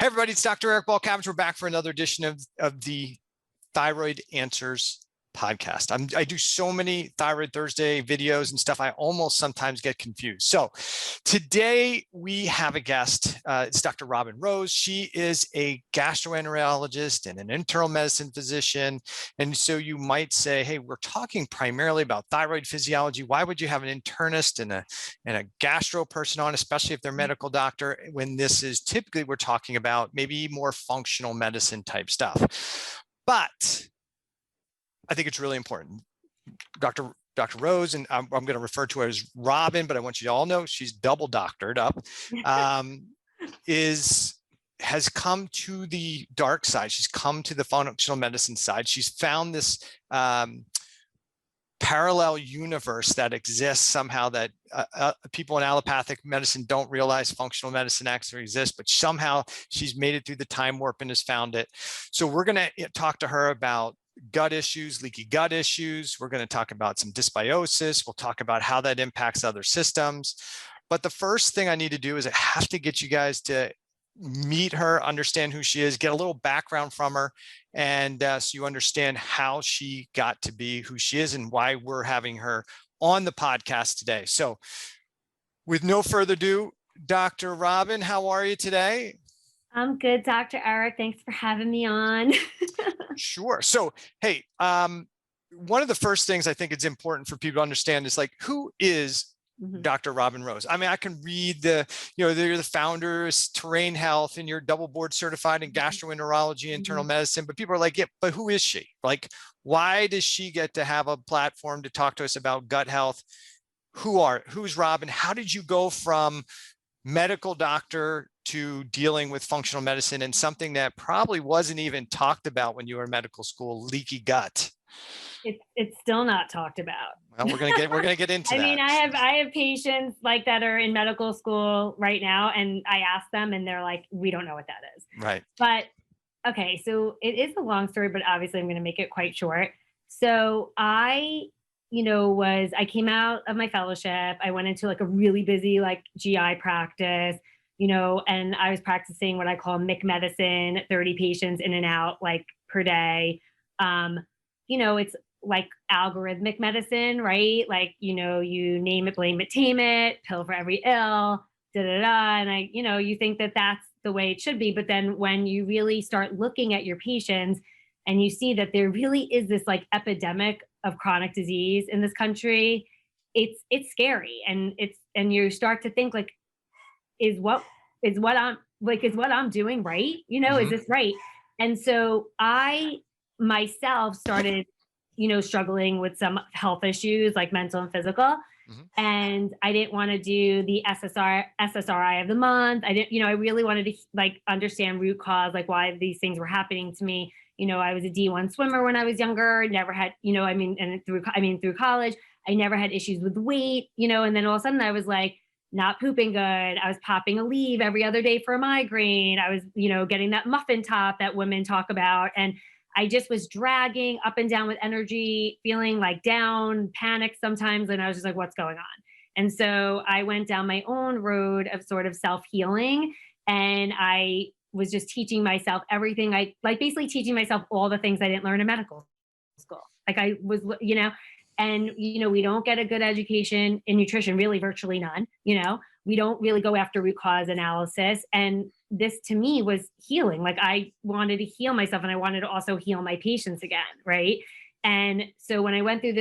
Hey everybody, it's Dr. Eric Balcavage. We're back for another edition of the Thyroid Answers podcast. I do so many Thyroid Thursday videos and stuff, I almost sometimes get confused. So today we have a guest. It's Dr. Robin Rose. She is a gastroenterologist and an internal medicine physician. And so you might say, hey, we're talking primarily about thyroid physiology. Why would you have an internist and a gastro person on, especially if they're a medical doctor, when this is typically we're talking about maybe more functional medicine type stuff. But I think it's really important. Dr. Rose, and I'm going to refer to her as Robin, but I want you to all know she's double doctored up, has come to the dark side. She's come to the functional medicine side. She's found this parallel universe that exists somehow that people in allopathic medicine don't realize functional medicine actually exists, but somehow she's made it through the time warp and has found it. So we're going to talk to her about gut issues, leaky gut issues. We're going to talk about some dysbiosis. We'll talk about how that impacts other systems. But the first thing I need to do is I have to get you guys to meet her, understand who she is, get a little background from her, and so you understand how she got to be who she is and why we're having her on the podcast today. So with no further ado, Dr. Robin, how are you today? I'm good, Dr. Eric. Thanks for having me on. Sure. So, hey, one of the first things I think it's important for people to understand is like, who is Dr. Robin Rose? I mean, I can read they're the founders, Terrain Health, and you're double board certified in gastroenterology and internal medicine, but people are like, yeah, but who is she? Like, why does she get to have a platform to talk to us about gut health? Who's Robin? How did you go from medical doctor to dealing with functional medicine and something that probably wasn't even talked about when you were in medical school, leaky gut? It's still not talked about. Well, we're gonna get into that. I mean, I have patients like that are in medical school right now, and I ask them, and they're like, "We don't know what that is." Right. But okay, so it is a long story, but obviously I'm going to make it quite short. So I came out of my fellowship. I went into like a really busy like GI practice, and I was practicing what I call MIC medicine, 30 patients in and out like per day. It's like algorithmic medicine, right? Like, you name it, blame it, tame it, pill for every ill, And you think that that's the way it should be. But then when you really start looking at your patients and you see that there really is this like epidemic of chronic disease in this country, it's scary. And you start to think like, is what I'm doing right? Is this right? And so I myself started, struggling with some health issues like mental and physical. And I didn't want to do the SSRI of the month. I didn't, I really wanted to like understand root cause, like why these things were happening to me. I was a D1 swimmer when I was younger, never had, through college, I never had issues with weight, and then all of a sudden I was like, not pooping good. I was popping a leave every other day for a migraine. I was, getting that muffin top that women talk about. And I just was dragging up and down with energy, feeling like down, panicked sometimes. And I was just like, what's going on? And so I went down my own road of sort of self-healing. And I was just teaching myself everything. Basically teaching myself all the things I didn't learn in medical school. Like I was, and, we don't get a good education in nutrition, really virtually none. We don't really go after root cause analysis. And this to me was healing. Like I wanted to heal myself and I wanted to also heal my patients again. Right. And so when I went through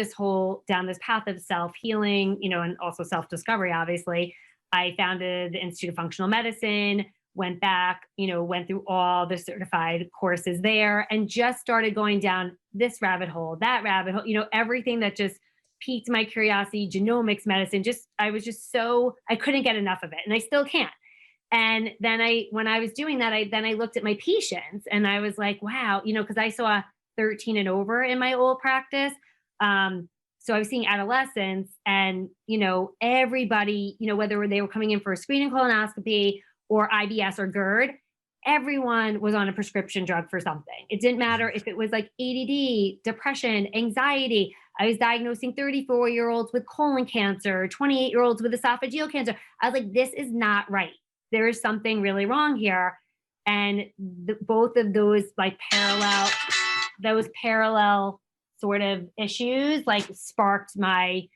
down this path of self-healing, and also self-discovery, obviously, I founded the Institute of Functional Medicine, went back, went through all the certified courses there and just started going down this rabbit hole, that rabbit hole, everything that just piqued my curiosity, genomics, medicine, I couldn't get enough of it. And I still can't. And then when I was doing that, I looked at my patients and I was like, wow, because I saw 13 and over in my old practice. So I was seeing adolescents and, everybody, whether they were coming in for a screening colonoscopy or IBS or GERD, everyone was on a prescription drug for something. It didn't matter if it was like ADD, depression, anxiety. I was diagnosing 34-year-olds with colon cancer, 28-year-olds with esophageal cancer. I was like, this is not right. There is something really wrong here. And both of those like parallel sort of issues like sparked my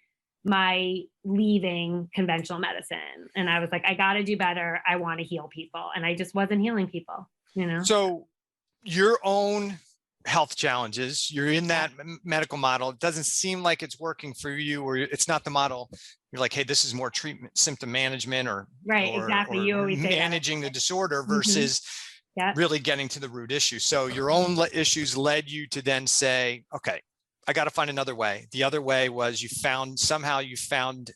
leaving conventional medicine. And I was like, I got to do better. I want to heal people. And I just wasn't healing people, you know? So your own health challenges, you're in that medical model. It doesn't seem like it's working for you, or it's not the model. You're like, hey, this is more treatment, symptom management, or exactly. You always say managing the disorder versus really getting to the root issue. So your own issues led you to then say, okay, I got to find another way. The other way was you found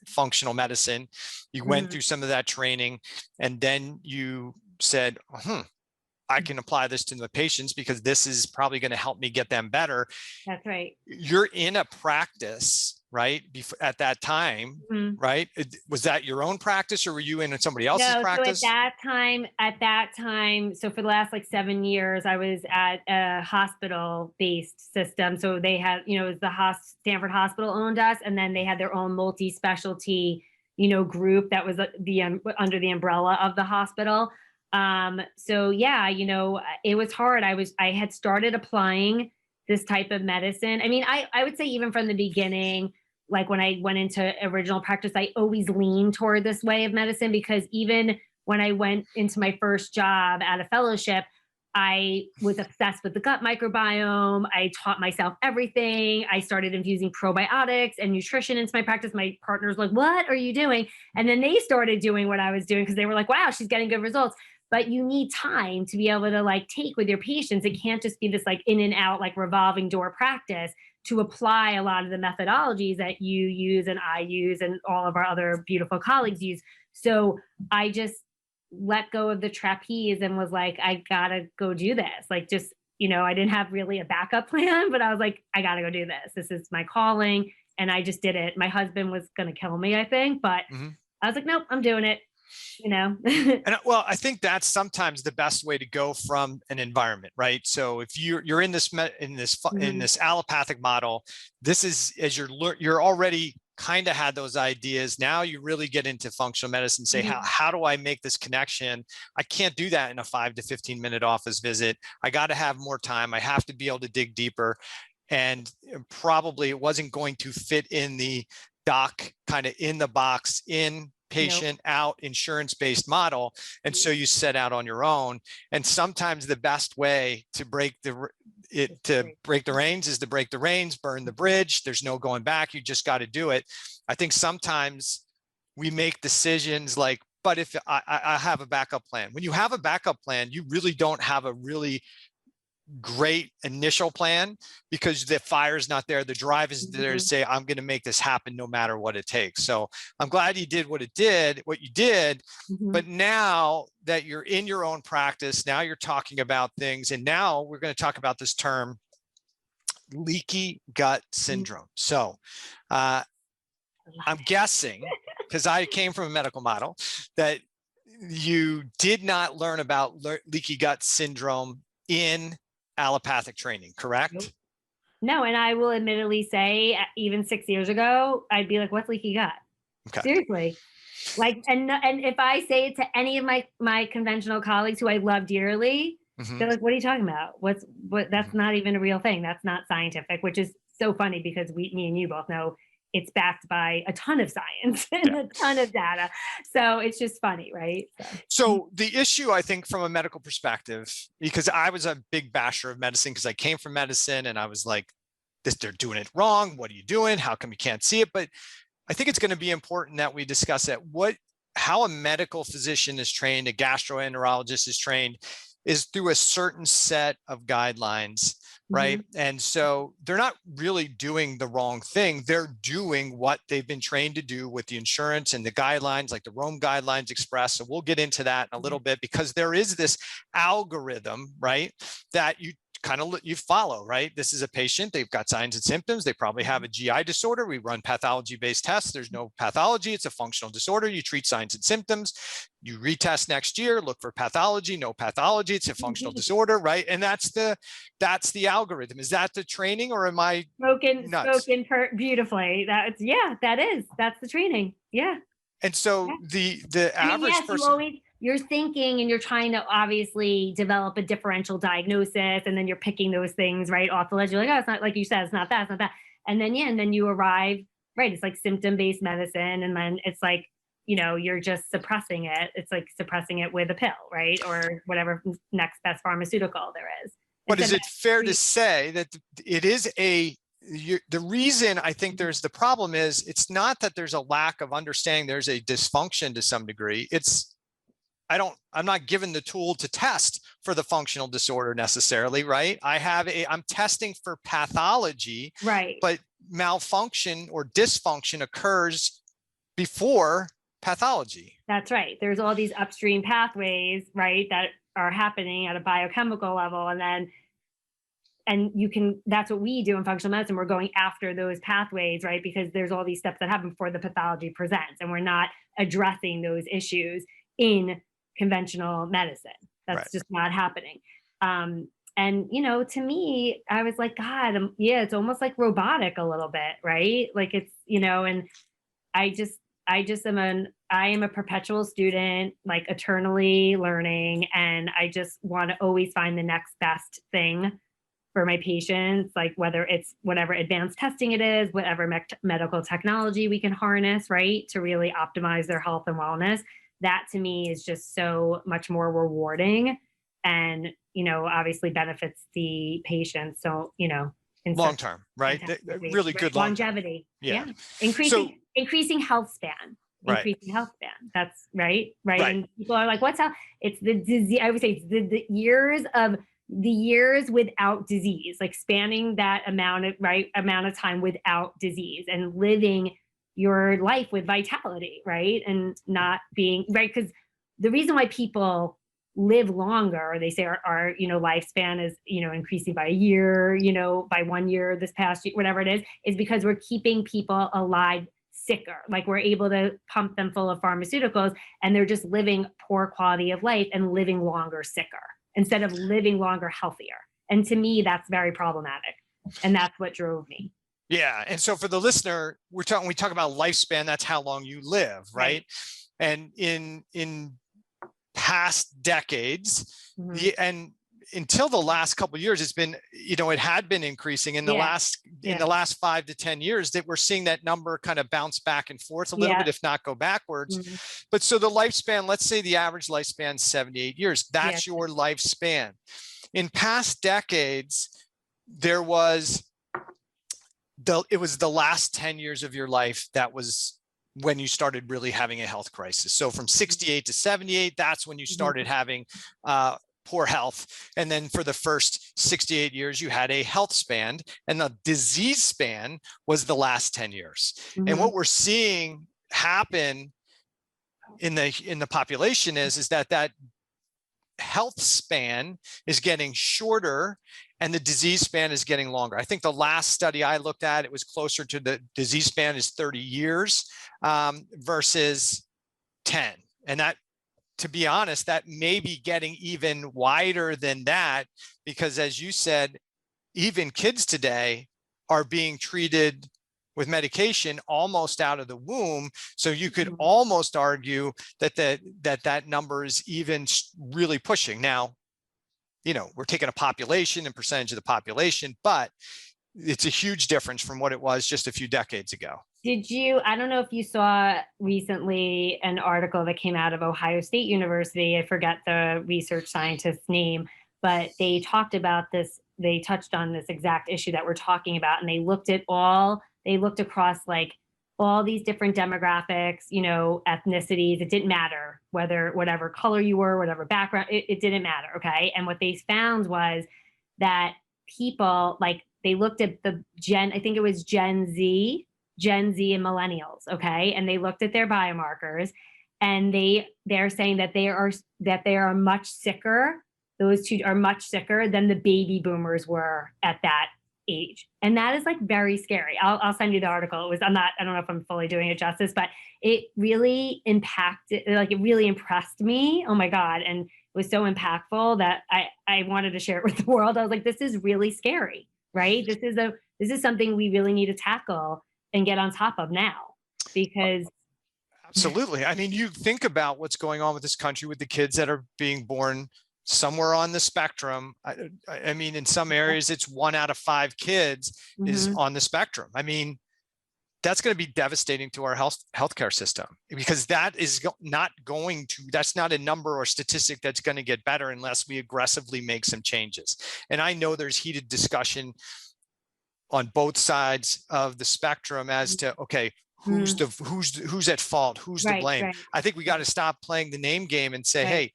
functional medicine. You went through some of that training, and then you said, I can apply this to the patients because this is probably going to help me get them better. That's right. You're in a practice, right? At that time, right? Was that your own practice, or were you in somebody else's practice? So at that time, so for the last like 7 years, I was at a hospital-based system. So they had, it was the Stanford Hospital owned us, and then they had their own multi-specialty, group that was under the umbrella of the hospital. So yeah, it was hard. I had started applying this type of medicine. I mean, I would say even from the beginning, like when I went into original practice, I always leaned toward this way of medicine, because even when I went into my first job at a fellowship, I was obsessed with the gut microbiome. I taught myself everything. I started infusing probiotics and nutrition into my practice. My partners were like, what are you doing? And then they started doing what I was doing, because they were like, wow, she's getting good results. But you need time to be able to like take with your patients. It can't just be this like in and out, like revolving door practice to apply a lot of the methodologies that you use and I use and all of our other beautiful colleagues use. So I just let go of the trapeze and was like, I gotta go do this. Like, just, I didn't have really a backup plan, but I was like, I gotta go do this. This is my calling. And I just did it. My husband was going to kill me, I think, but I was like, nope, I'm doing it. And well, I think that's sometimes the best way to go from an environment, right? So if you're in this allopathic model, this is, as you're already kind of had those ideas. Now you really get into functional medicine, say, how do I make this connection? I can't do that in a 5 to 15 minute office visit. I got to have more time. I have to be able to dig deeper. And probably it wasn't going to fit in the doc, kind of in the box, in patient out insurance-based model. And so you set out on your own. And sometimes the best way to break the reins is to break the reins, burn the bridge. There's no going back. You just got to do it. I think sometimes we make decisions like, but if I have a backup plan. When you have a backup plan, you really don't have a really great initial plan, because the fire's not there. The drive is there to say, I'm going to make this happen no matter what it takes. So I'm glad you did what you did. But now that you're in your own practice, now you're talking about things. And now we're going to talk about this term, leaky gut syndrome. So I'm guessing, because I came from a medical model, that you did not learn about leaky gut syndrome in allopathic training, correct? No, and I will admittedly say, even 6 years ago, I'd be like, "What's leaky gut?" Okay. Seriously, like, and if I say it to any of my conventional colleagues who I love dearly, they're like, "What are you talking about? What? That's not even a real thing. That's not scientific." Which is so funny, because me and you both know it's backed by a ton of science and a ton of data. So it's just funny, right? So the issue, I think, from a medical perspective, because I was a big basher of medicine, because I came from medicine and I was like, they're doing it wrong. What are you doing? How come you can't see it? But I think it's going to be important that we discuss that. How a medical physician is trained, a gastroenterologist is trained, is through a certain set of guidelines, right? And so they're not really doing the wrong thing. They're doing what they've been trained to do with the insurance and the guidelines, like the Rome guidelines express. So we'll get into that in a little bit, because there is this algorithm, right, that you follow, right? This is a patient, they've got signs and symptoms. They probably have a GI disorder. We run pathology-based tests. There's no pathology. It's a functional disorder. You treat signs and symptoms. You retest next year, look for pathology, no pathology. It's a functional disorder, right? And that's the algorithm. Is that the training, or am I spoken beautifully? That's the training. Yeah. And so the average person. you're thinking and you're trying to obviously develop a differential diagnosis, and then you're picking those things right off the ledge. You're like, oh, it's not, like you said, it's not that, it's not that. And then, and then you arrive, right, it's like symptom-based medicine. And then it's like, you're just suppressing it. It's like suppressing it with a pill, right? Or whatever next best pharmaceutical there is. But is it fair to say that it is the reason I think there's the problem is it's not that there's a lack of understanding, there's a dysfunction to some degree. I'm not given the tool to test for the functional disorder necessarily, right? I'm testing for pathology, right? But malfunction or dysfunction occurs before pathology. That's right. There's all these upstream pathways, right, that are happening at a biochemical level. That's what we do in functional medicine. We're going after those pathways, right? Because there's all these steps that happen before the pathology presents, and we're not addressing those issues in conventional medicine. That's just not happening. And, to me, I was like, God, it's almost like robotic a little bit, right? Like it's, and I am a perpetual student, like eternally learning. And I just want to always find the next best thing for my patients, like whether it's whatever advanced testing it is, whatever medical technology we can harness, right, to really optimize their health and wellness. That to me is just so much more rewarding and, obviously benefits the patients. So, long term, right? Really good longevity. Yeah. Increasing health span. Increasing health span. That's right. And people are like, what's health? It's the disease. I would say it's the years without disease, like spanning that amount of time without disease and living your life with vitality, right? And not being, right? Because the reason why people live longer, they say our lifespan is, increasing by a year, by 1 year this past year, whatever it is because we're keeping people alive sicker. Like we're able to pump them full of pharmaceuticals and they're just living poor quality of life and living longer sicker instead of living longer healthier. And to me, that's very problematic. And that's what drove me. Yeah. And so for the listener, we talk about lifespan, that's how long you live, right? And in past decades, and until the last couple of years, it's been, it had been increasing in the last 5 to 10 years that we're seeing that number kind of bounce back and forth a little bit, if not go backwards. But so the lifespan, let's say the average lifespan is 78 years. That's your lifespan. In past decades, it was the last 10 years of your life that was when you started really having a health crisis. So from 68 to 78, that's when you started having poor health. And then for the first 68 years, you had a health span, and the disease span was the last 10 years. And what we're seeing happen in the population is that health span is getting shorter and the disease span is getting longer. I think the last study I looked at, it was closer to the disease span is 30 years versus 10. And that, to be honest, that may be getting even wider than that, because as you said, even kids today are being treated with medication almost out of the womb. So you could almost argue that that number is even really pushing. Now, we're taking a population and percentage of the population, but it's a huge difference from what it was just a few decades ago. I don't know if you saw recently an article that came out of Ohio State University. I forget the research scientist's name, but they talked about this. They touched on this exact issue that we're talking about. And they looked across like all these different demographics, ethnicities. It didn't matter whatever color you were, whatever background, it didn't matter. Okay. And what they found was that people, like, they looked at I think it was Gen Z and millennials. Okay. And they looked at their biomarkers, and they're saying that they are much sicker. Those two are much sicker than the baby boomers were at that age. And that is like very scary. I'll send you the article. I don't know if I'm fully doing it justice, but it really it really impressed me. Oh my God. And it was so impactful that I wanted to share it with the world. I was like, this is really scary, right? This is something we really need to tackle and get on top of now, because Absolutely. I mean, you think about what's going on with this country with the kids that are being born somewhere on the spectrum. I mean, in some areas, it's 1 out of 5 kids is on the spectrum. I mean, that's going to be devastating to our healthcare system, because that is not going to, that's not a number or statistic that's going to get better unless we aggressively make some changes. And I know there's heated discussion on both sides of the spectrum as to, okay, who's at fault, who's to blame. Right. I think we got to stop playing the name game and say, hey,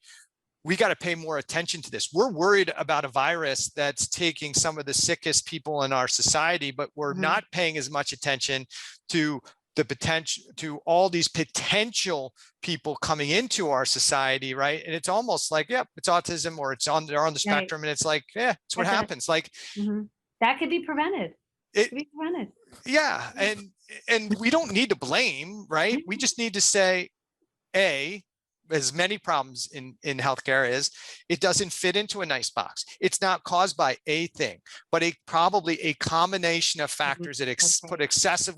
we got to pay more attention to this. We're worried about a virus that's taking some of the sickest people in our society, but we're not paying as much attention to the potential, to all these potential people coming into our society, right? And it's almost like, yep, it's autism, or they're on the spectrum, and it's like, yeah, it's what happens. Like that could be prevented. It could be prevented. Yeah, and we don't need to blame, right? We just need to say, as many problems in healthcare is, it doesn't fit into a nice box. It's not caused by a thing, but probably a combination of factors that put excessive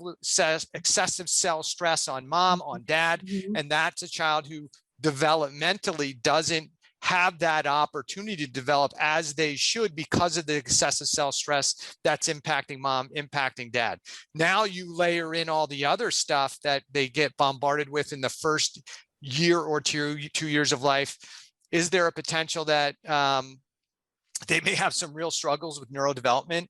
cell stress on mom, on dad, and that's a child who developmentally doesn't have that opportunity to develop as they should because of the excessive cell stress that's impacting mom, impacting dad. Now you layer in all the other stuff that they get bombarded with in the first year or 2 years of life. Is there a potential that they may have some real struggles with neurodevelopment?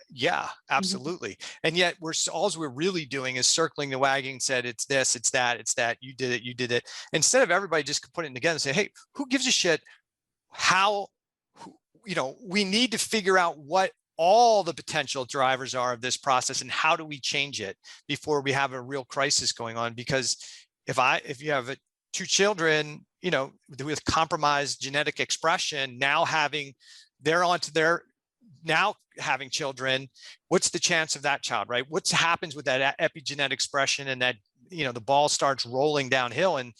Yeah, absolutely. And yet all we're really doing is circling the wagon, said it's this, it's that, you did it. Instead of everybody just putting it together and say, hey, who gives a shit how, we need to figure out what all the potential drivers are of this process and how do we change it before we have a real crisis going on. Because if you have 2 children, with compromised genetic expression, now having children, what's the chance of that child, right? What happens with that epigenetic expression, and that, the ball starts rolling downhill, and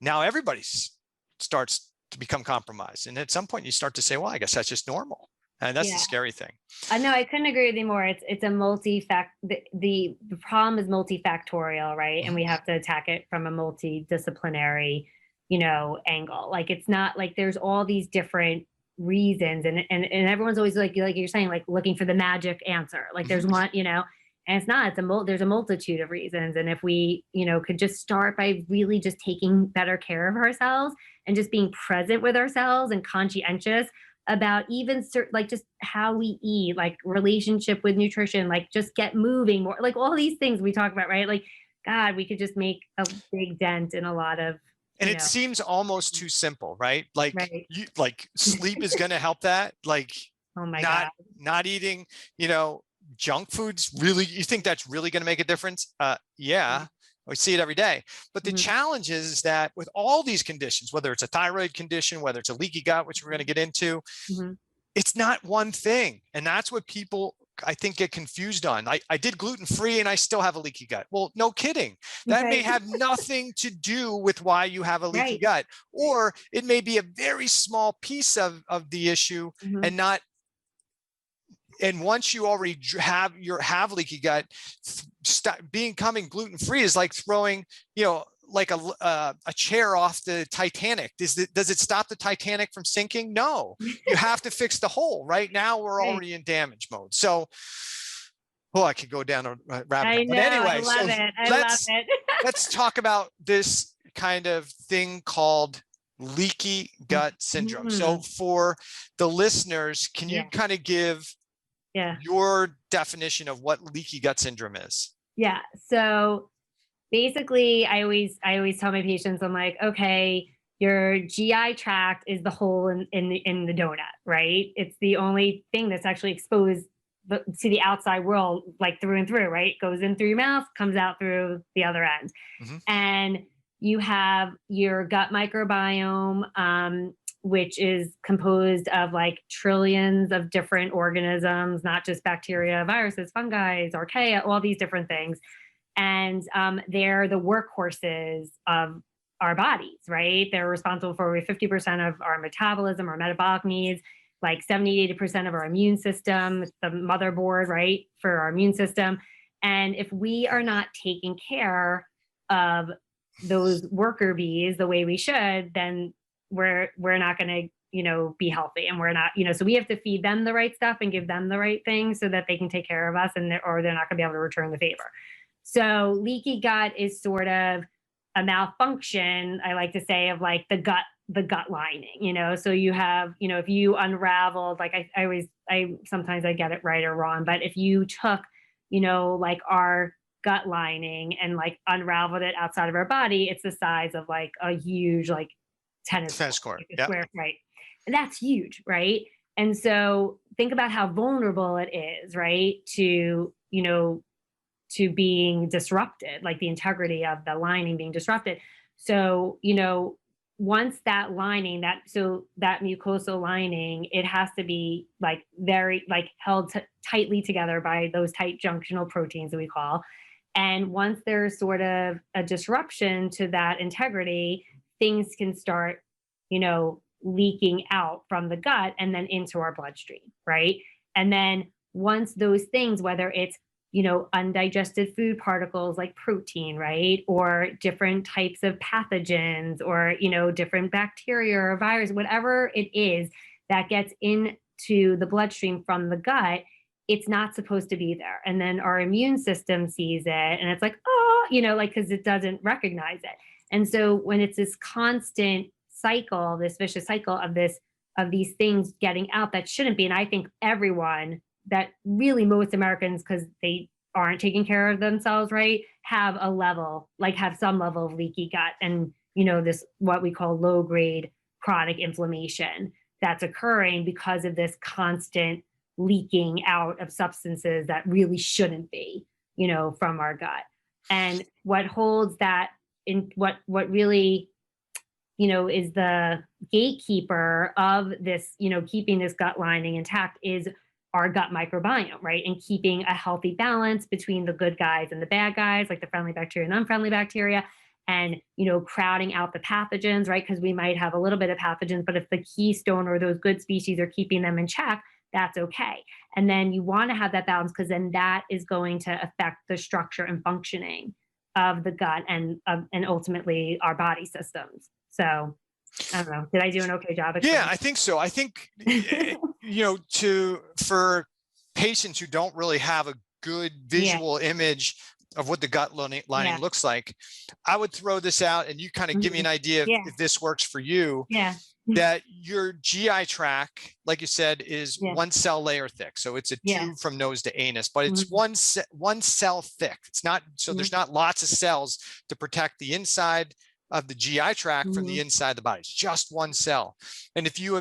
now everybody starts to become compromised. And at some point you start to say, well, I guess that's just normal. And that's the scary thing. I know, I couldn't agree with you more. It's a the problem is multifactorial, right? And we have to attack it from a multidisciplinary, angle. Like, it's not like there's all these different reasons, and everyone's always like you're saying, like looking for the magic answer. Like there's one, and it's not. There's a multitude of reasons. And if we, could just start by really just taking better care of ourselves and just being present with ourselves and conscientious about even like just how we eat, like relationship with nutrition, like just get moving more, like all these things we talk about, right? Like, God, we could just make a big dent in a lot of, and it seems almost too simple, right? Like, like sleep is going to help that. Like, oh my God, not eating, junk foods, really, you think that's really going to make a difference? Yeah. We see it every day. But the challenge is that with all these conditions, whether it's a thyroid condition, whether it's a leaky gut, which we're going to get into, it's not one thing. And that's what people, I think, get confused on. I did gluten-free and I still have a leaky gut. Well, no kidding. That may have nothing to do with why you have a leaky gut, or it may be a very small piece of the issue and not. And once you already have leaky gut, becoming gluten-free is like throwing, like a chair off the Titanic. Does it stop the Titanic from sinking? No, you have to fix the hole. Right now, we're already in damage mode. So, I could go down a rabbit hole. But anyway, I love it. Let's talk about this kind of thing called leaky gut syndrome. So for the listeners, can you kind of give your definition of what leaky gut syndrome is? Yeah. So basically, I always tell my patients, I'm like, okay, your GI tract is the hole in the donut, right? It's the only thing that's actually exposed to the outside world, like through and through, right? Goes in through your mouth, comes out through the other end. And you have your gut microbiome, which is composed of like trillions of different organisms, not just bacteria, viruses, fungi, archaea, all these different things. And they're the workhorses of our bodies, right? They're responsible for over 50% of our metabolism, our metabolic needs, like 70, 80% of our immune system, the motherboard, right, for our immune system. And if we are not taking care of those worker bees the way we should, then we're not going to, you know, be healthy, and we're not, you know, so we have to feed them the right stuff and give them the right things so that they can take care of us, and or they're not going to be able to return the favor. So leaky gut is sort of a malfunction, I like to say, of like the gut lining, you know. So you have, you know, if you unraveled, like I sometimes I get it right or wrong, but if you took, you know, like our gut lining and like unraveled it outside of our body, it's the size of like a huge like tennis court, like a square, right? And that's huge, right? And so think about how vulnerable it is, right? To, you know, to being disrupted, like the integrity of the lining being disrupted. So, you know, once that lining, that mucosal lining, it has to be like very like held tightly together by those tight junctional proteins that we call. And once there's sort of a disruption to that integrity, things can start, you know, leaking out from the gut and then into our bloodstream, right? And then once those things, whether it's, you know, undigested food particles like protein, right? Or different types of pathogens, or, you know, different bacteria or virus, whatever it is that gets into the bloodstream from the gut, it's not supposed to be there. And then our immune system sees it and it's like, oh, you know, like, because it doesn't recognize it. And so when it's this constant cycle, this vicious cycle of these things getting out that shouldn't be, and I think everyone, that really most Americans, because they aren't taking care of themselves right, have some level of leaky gut, and, you know, this what we call low grade chronic inflammation that's occurring because of this constant leaking out of substances that really shouldn't be, you know, from our gut. And what holds that in, what really, you know, is the gatekeeper of this, you know, keeping this gut lining intact is our gut microbiome, right? And keeping a healthy balance between the good guys and the bad guys, like the friendly bacteria and unfriendly bacteria, and, you know, crowding out the pathogens, right? Because we might have a little bit of pathogens, but if the keystone or those good species are keeping them in check, that's okay. And then you want to have that balance, because then that is going to affect the structure and functioning of the gut and ultimately our body systems. So I don't know. Did I do an okay job? Yeah, I think so. I think, you know, for patients who don't really have a good visual image of what the gut lining looks like, I would throw this out and you kind of give me an idea if this works for you. That your GI tract, like you said, is one cell layer thick. So it's a tube from nose to anus, but it's one cell thick. It's not, so there's not lots of cells to protect the inside of the GI tract from the inside of the body. It's just one cell. And if you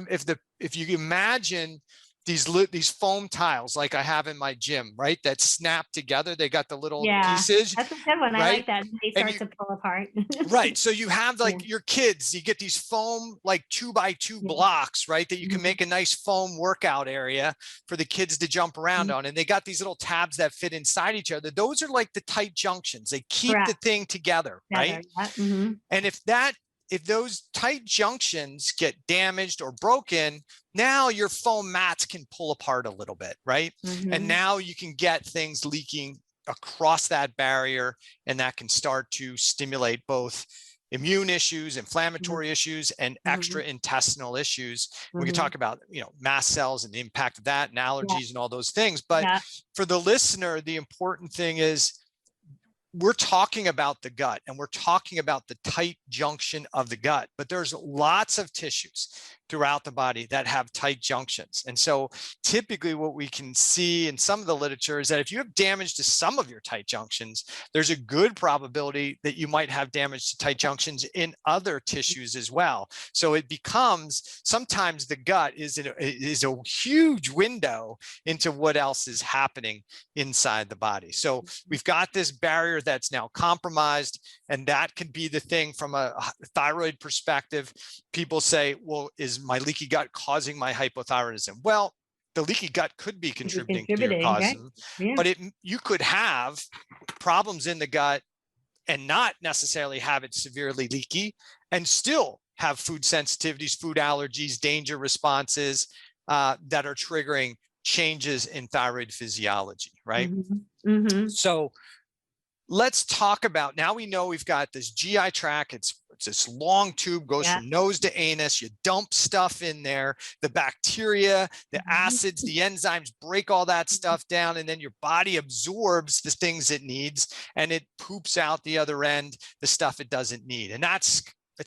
imagine these foam tiles like I have in my gym, right, that snap together, they got the little pieces. That's a good one. Right? I like that. They start to pull apart. Right. So you have like your kids, you get these foam like 2x2 blocks, right, that you can make a nice foam workout area for the kids to jump around on. And they got these little tabs that fit inside each other. Those are like the tight junctions. They keep the thing together, right? And if those tight junctions get damaged or broken, now your foam mats can pull apart a little bit, right? And now you can get things leaking across that barrier, and that can start to stimulate both immune issues, inflammatory issues, and extraintestinal issues. We can talk about, you know, mast cells and the impact of that, and allergies and all those things. But for the listener, the important thing is we're talking about the gut and we're talking about the tight junction of the gut, but there's lots of tissues throughout the body that have tight junctions. And so typically what we can see in some of the literature is that if you have damage to some of your tight junctions, there's a good probability that you might have damage to tight junctions in other tissues as well. So it becomes, sometimes the gut is a huge window into what else is happening inside the body. So we've got this barrier that's now compromised, and that could be the thing from a thyroid perspective. People say, well, is my leaky gut causing my hypothyroidism? Well, the leaky gut could be contributing to your cause, but you could have problems in the gut and not necessarily have it severely leaky and still have food sensitivities, food allergies, danger responses that are triggering changes in thyroid physiology, right? So let's talk about, now we know we've got this GI tract. It's this long tube, goes from nose to anus. You dump stuff in there, the bacteria, the acids, the enzymes break all that stuff down, and then your body absorbs the things it needs and it poops out the other end the stuff it doesn't need. And that's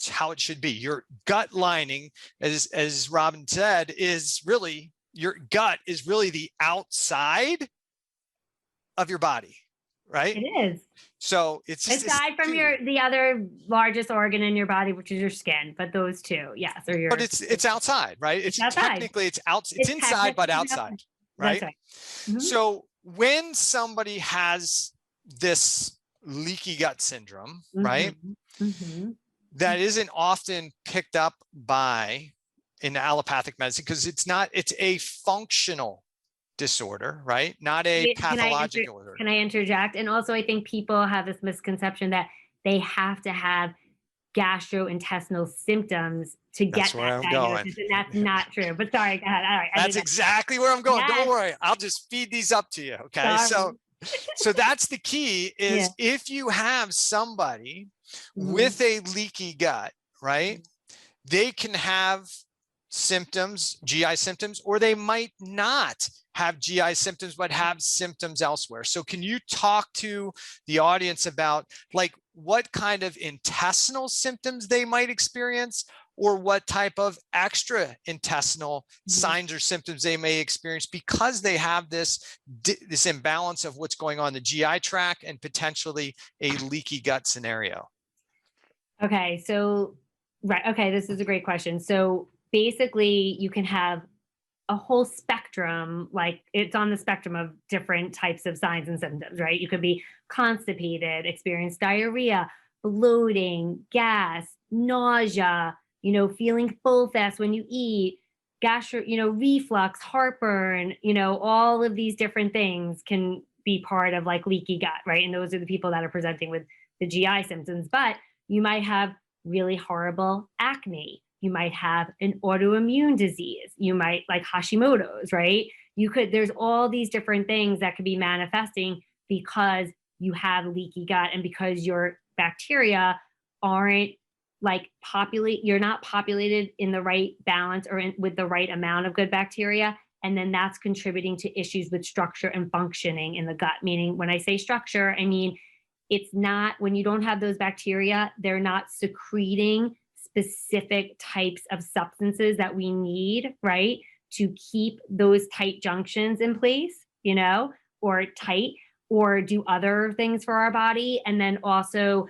how it should be. Your gut lining, as Robin said, is really, your gut is really the outside of your body, right? It is. So it's aside from the other largest organ in your body, which is your skin, but those two, yes, or your. But it's outside, right? It's outside. Technically it's inside, but outside, right? That's right. So when somebody has this leaky gut syndrome, right, that isn't often picked up by in allopathic medicine, because it's a functional disorder, right? Not a pathological disorder. Can I interject? And also, I think people have this misconception that they have to have gastrointestinal symptoms to get that diagnosis, and that's not true. But sorry, go ahead. All right, that's exactly where I'm going. Yes. Don't worry, I'll just feed these up to you. Okay, so that's the key. Is if you have somebody with a leaky gut, right? They can have symptoms, GI symptoms, or they might not have GI symptoms, but have symptoms elsewhere. So can you talk to the audience about like what kind of intestinal symptoms they might experience, or what type of extra intestinal signs or symptoms they may experience because they have this imbalance of what's going on in the GI tract and potentially a leaky gut scenario? Okay, so, right. Okay, this is a great question. So basically you can have a whole spectrum, like it's on the spectrum of different types of signs and symptoms, right? You could be constipated, experience diarrhea, bloating, gas, nausea, feeling full fast when you eat, reflux, heartburn, all of these different things can be part of like leaky gut, right? And those are the people that are presenting with the GI symptoms. But you might have really horrible acne. You might have an autoimmune disease. You might like Hashimoto's, right? There's all these different things that could be manifesting because you have leaky gut and because your bacteria aren't you're not populated in the right balance or with the right amount of good bacteria. And then that's contributing to issues with structure and functioning in the gut. Meaning when I say structure, I mean, it's not, when you don't have those bacteria, they're not secreting specific types of substances that we need, right, to keep those tight junctions in place, or tight, or do other things for our body. And then also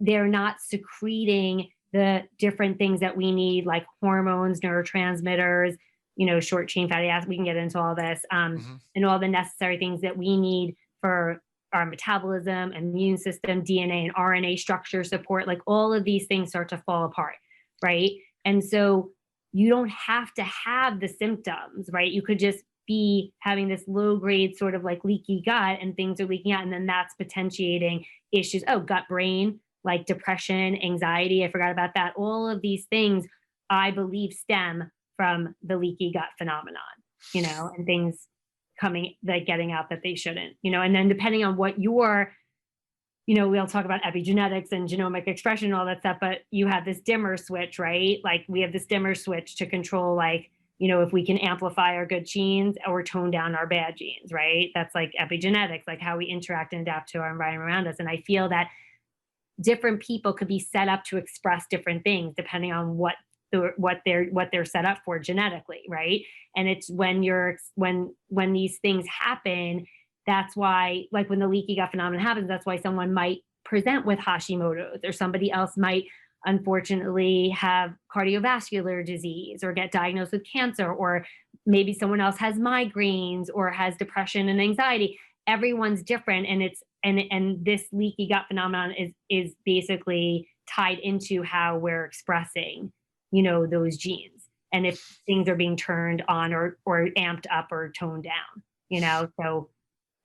they're not secreting the different things that we need, like hormones, neurotransmitters, short chain fatty acids. We can get into all this, and all the necessary things that we need for our metabolism, immune system, DNA and RNA structure support, like all of these things start to fall apart, right? And so you don't have to have the symptoms, right? You could just be having this low grade sort of like leaky gut and things are leaking out. And then that's potentiating issues. Oh, gut brain, like depression, anxiety. I forgot about that. All of these things I believe stem from the leaky gut phenomenon, and things coming, like getting out that they shouldn't, and then depending on what your, we'll talk about epigenetics and genomic expression and all that stuff, but you have this dimmer switch, right? Like we have this dimmer switch to control, like, if we can amplify our good genes or tone down our bad genes, right? That's like epigenetics, like how we interact and adapt to our environment around us. And I feel that different people could be set up to express different things depending on what they're set up for genetically, right? And it's when these things happen, that's why, like when the leaky gut phenomenon happens, that's why someone might present with Hashimoto's, or somebody else might unfortunately have cardiovascular disease or get diagnosed with cancer, or maybe someone else has migraines or has depression and anxiety. Everyone's different, and and this leaky gut phenomenon is basically tied into how we're expressing those genes, and if things are being turned on or amped up or toned down, so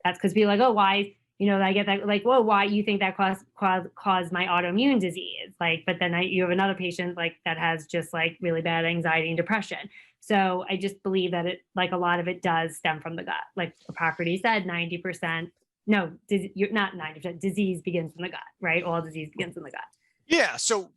that's because people are like, oh, why, I get that, like, whoa, why you think that caused my autoimmune disease, like, but then you have another patient like that has just like really bad anxiety and depression. So I just believe that it, like a lot of it does stem from the gut, like Hippocrates said, 90% No, you're not 90%. Disease begins in the gut, right? All disease begins in the gut. Yeah. So,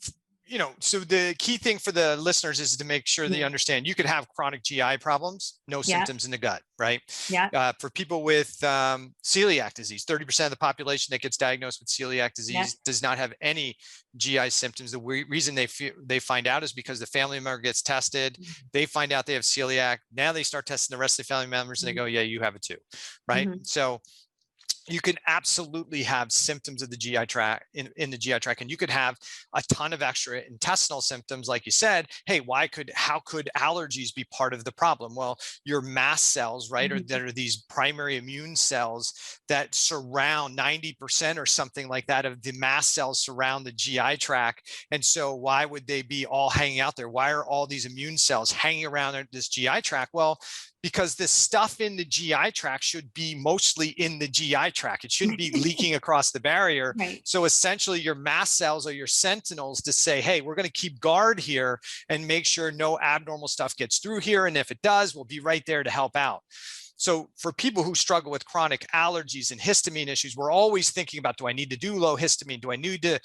so the key thing for the listeners is to make sure they understand you could have chronic GI problems, no symptoms in the gut, right? Yeah. For people with celiac disease, 30% of the population that gets diagnosed with celiac disease does not have any GI symptoms. The reason they find out is because the family member gets tested. They find out they have celiac. Now they start testing the rest of the family members and they go, yeah, you have it too, right? So you can absolutely have symptoms of the GI tract in the GI tract, and you could have a ton of extra intestinal symptoms, like you said. Hey, how could allergies be part of the problem? Well, your mast cells, right, or that are these primary immune cells that surround 90% or something like that of the mast cells surround the GI tract. And so why would they be all hanging out there? Why are all these immune cells hanging around this GI tract? Well, because this stuff in the GI tract should be mostly in the GI tract. It shouldn't be leaking across the barrier. Right. So essentially your mast cells are your sentinels to say, hey, we're going to keep guard here and make sure no abnormal stuff gets through here. And if it does, we'll be right there to help out. So for people who struggle with chronic allergies and histamine issues, we're always thinking about, do I need to do low histamine? Do I need to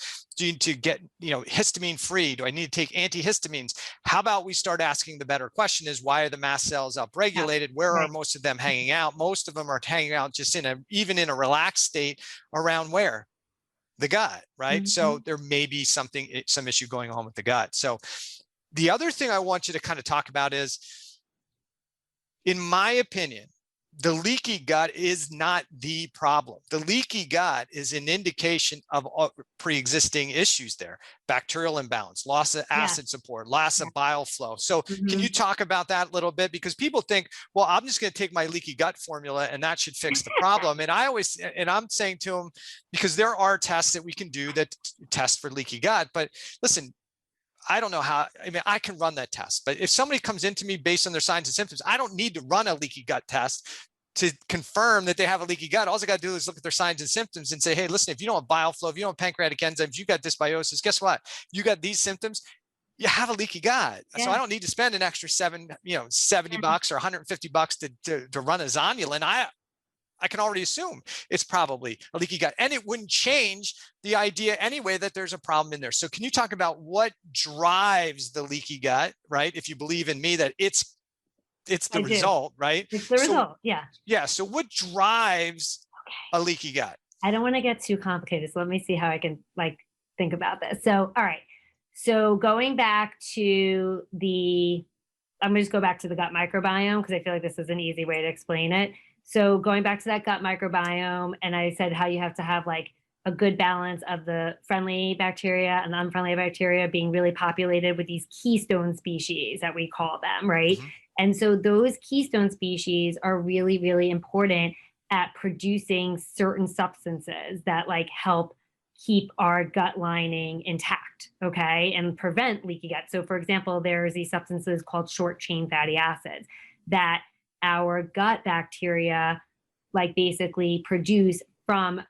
get, histamine free? Do I need to take antihistamines? How about we start asking the better question is, why are the mast cells upregulated? Where are most of them hanging out? Most of them are hanging out just even in a relaxed state around where? The gut, right? So there may be some issue going on with the gut. So the other thing I want you to kind of talk about is, in my opinion, the leaky gut is not the problem. The leaky gut is an indication of pre-existing issues there: bacterial imbalance, loss of acid support, loss of bile flow. So can you talk about that a little bit? Because people think, well, I'm just going to take my leaky gut formula and that should fix the problem. And I'm saying to them, because there are tests that we can do that test for leaky gut, but listen, I don't know how. I mean, I can run that test, but if somebody comes into me based on their signs and symptoms, I don't need to run a leaky gut test to confirm that they have a leaky gut. All I got to do is look at their signs and symptoms and say, hey, listen, if you don't have bile flow, if you don't have pancreatic enzymes, you got dysbiosis, guess what? You got these symptoms, you have a leaky gut. So I don't need to spend an extra $70 or $150 to run a zonulin. I can already assume it's probably a leaky gut, and it wouldn't change the idea anyway that there's a problem in there. So can you talk about what drives the leaky gut, right? If you believe in me that it's the result, right? It's the result, yeah. Yeah, so what drives a leaky gut? I don't want to get too complicated, so let me see how I can think about this. So, all right. So going back to I'm going to just go back to the gut microbiome because I feel like this is an easy way to explain it. So going back to that gut microbiome, and I said how you have to have a good balance of the friendly bacteria and the unfriendly bacteria being really populated with these keystone species that we call them, right? And so those keystone species are really, really important at producing certain substances that help keep our gut lining intact, okay, and prevent leaky gut. So for example, there's these substances called short chain fatty acids that our gut bacteria basically produce from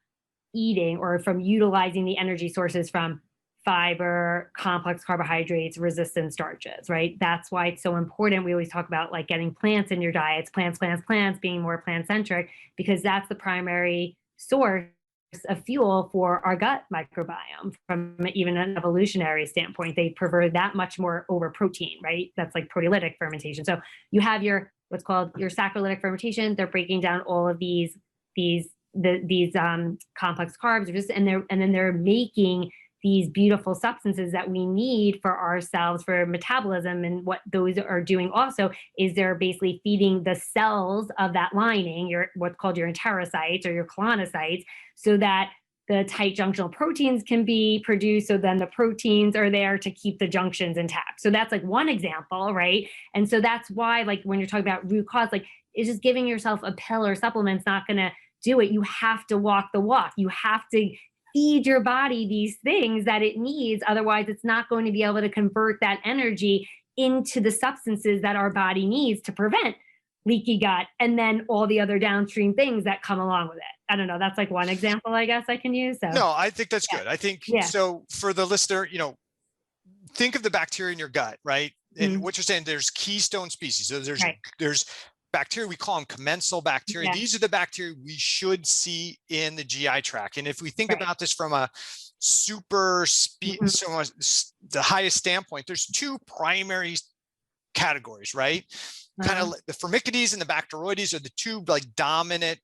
eating or from utilizing the energy sources from fiber, complex carbohydrates, resistant starches, right? That's why it's so important. We always talk about getting plants in your diets, plants, being more plant-centric, because that's the primary source of fuel for our gut microbiome. From even an evolutionary standpoint, they prefer that much more over protein, right? That's proteolytic fermentation. So you have what's called your saccharolytic fermentation. They're breaking down all of these complex carbs, and then they're making these beautiful substances that we need for ourselves for metabolism. And what those are doing also is they're basically feeding the cells of that lining, what's called your enterocytes or your colonocytes, so that the tight junctional proteins can be produced. So then the proteins are there to keep the junctions intact. So that's one example, right? And so that's why, when you're talking about root cause, it's just giving yourself a pill or supplement's not going to do it. You have to walk the walk. You have to feed your body these things that it needs. Otherwise, it's not going to be able to convert that energy into the substances that our body needs to prevent leaky gut and then all the other downstream things that come along with it. I don't know. That's one example, I guess, I can use. So. No, I think that's good. I think so. For the listener, think of the bacteria in your gut, right? And what you're saying, there's keystone species. So there's bacteria, we call them commensal bacteria. Yeah. These are the bacteria we should see in the GI tract. And if we think about this from a super speed, the highest standpoint, there's two primary categories, right? Kind of the Firmicutes and the Bacteroides are the two like dominant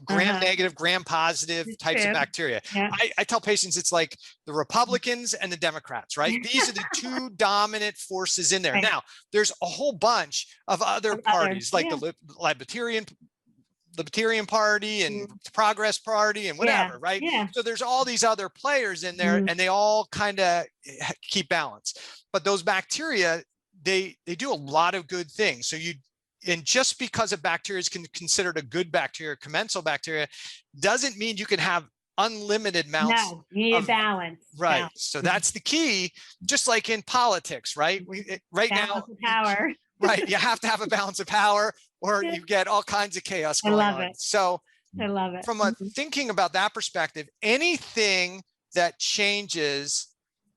gram-negative, gram-positive types of bacteria. Yeah. I tell patients it's like the Republicans and the Democrats, right? These are the two dominant forces in there. Now, there's a whole bunch of other parties, like the Libertarian Party and Progress Party and whatever, right? So there's all these other players in there, and they all kind of keep balance. But those bacteria, they do a lot of good things. So and just because a bacteria is considered a good bacteria, commensal bacteria, doesn't mean you can have unlimited amounts. No, you need balance. Right. Balance. So that's the key, just like in politics, right? Right balance now, of power. Right. You have to have a balance of power or you get all kinds of chaos going on. It. So I love it. From a thinking about that perspective, anything that changes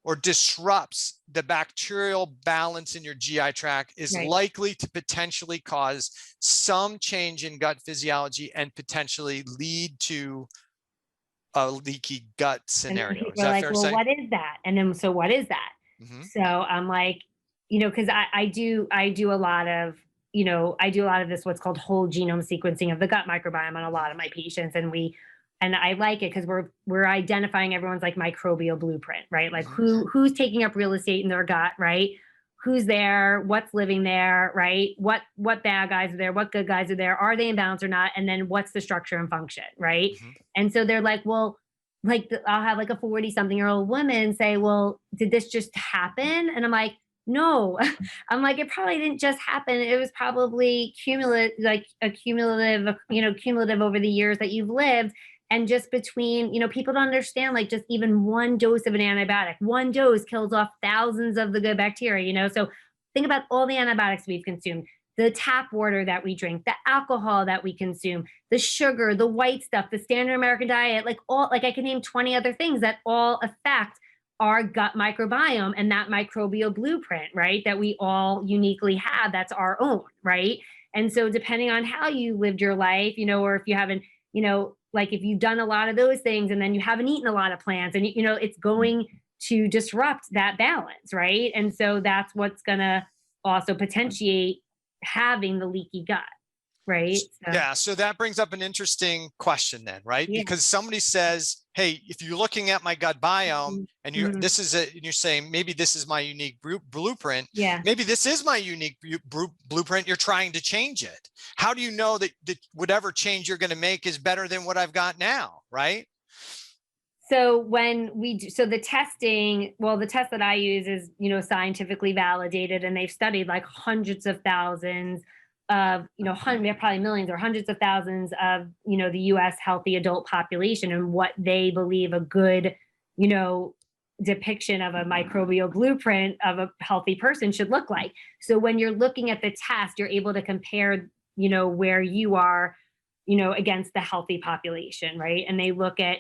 or disrupts the bacterial balance in your GI tract is likely to potentially cause some change in gut physiology and potentially lead to a leaky gut scenario. Is that like, fair to say? What is that? And then, so what is that? So I'm like, because I do a lot of, I do a lot of this, what's called whole genome sequencing of the gut microbiome on a lot of my patients. And I like it because we're identifying everyone's like microbial blueprint, right? Like who's taking up real estate in their gut, right? Who's there? What's living there, right? What bad guys are there? What good guys are there? Are they in balance or not? And then what's the structure and function, right? And so they're like, well, like I'll have like a 40-something-year-old woman say, well, did this just happen? And I'm like, no. I'm like, it probably didn't just happen. It was probably cumulative over the years that you've lived. And just between, people don't understand, like just even one dose of an antibiotic, one dose kills off thousands of the good bacteria, So think about all the antibiotics we've consumed, the tap water that we drink, the alcohol that we consume, the sugar, the white stuff, the standard American diet, like I can name 20 other things that all affect our gut microbiome and that microbial blueprint, right? That we all uniquely have, that's our own, right? And so depending on how you lived your life, or if you haven't, like if you've done a lot of those things and then you haven't eaten a lot of plants and, it's going to disrupt that balance, right? And so that's what's going to also potentiate having the leaky gut, right? So that brings up an interesting question then, right? Because somebody says, hey, if you're looking at my gut biome and you're saying, maybe this is my unique blueprint. Maybe this is my unique blueprint. You're trying to change it. How do you know that whatever change you're going to make is better than what I've got now, right? So when the testing, the test that I use is, scientifically validated, and they've studied like hundreds of thousands of, probably millions or hundreds of thousands of, the US healthy adult population and what they believe a good, depiction of a microbial blueprint of a healthy person should look like. So when you're looking at the test, you're able to compare, where you are, against the healthy population, right? And they look at,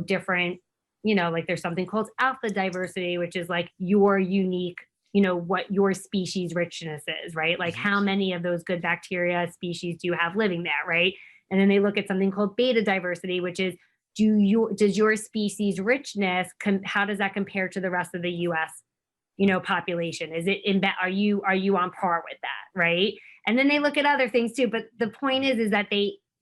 different, like there's something called alpha diversity, which is like your unique, what your species richness is, right? Like how many of those good bacteria species do you have living there, right? And then they look at something called beta diversity, which is does your species richness, how does that compare to the rest of the US, population? Is it are you on par with that, right? And then they look at other things too. But the point is that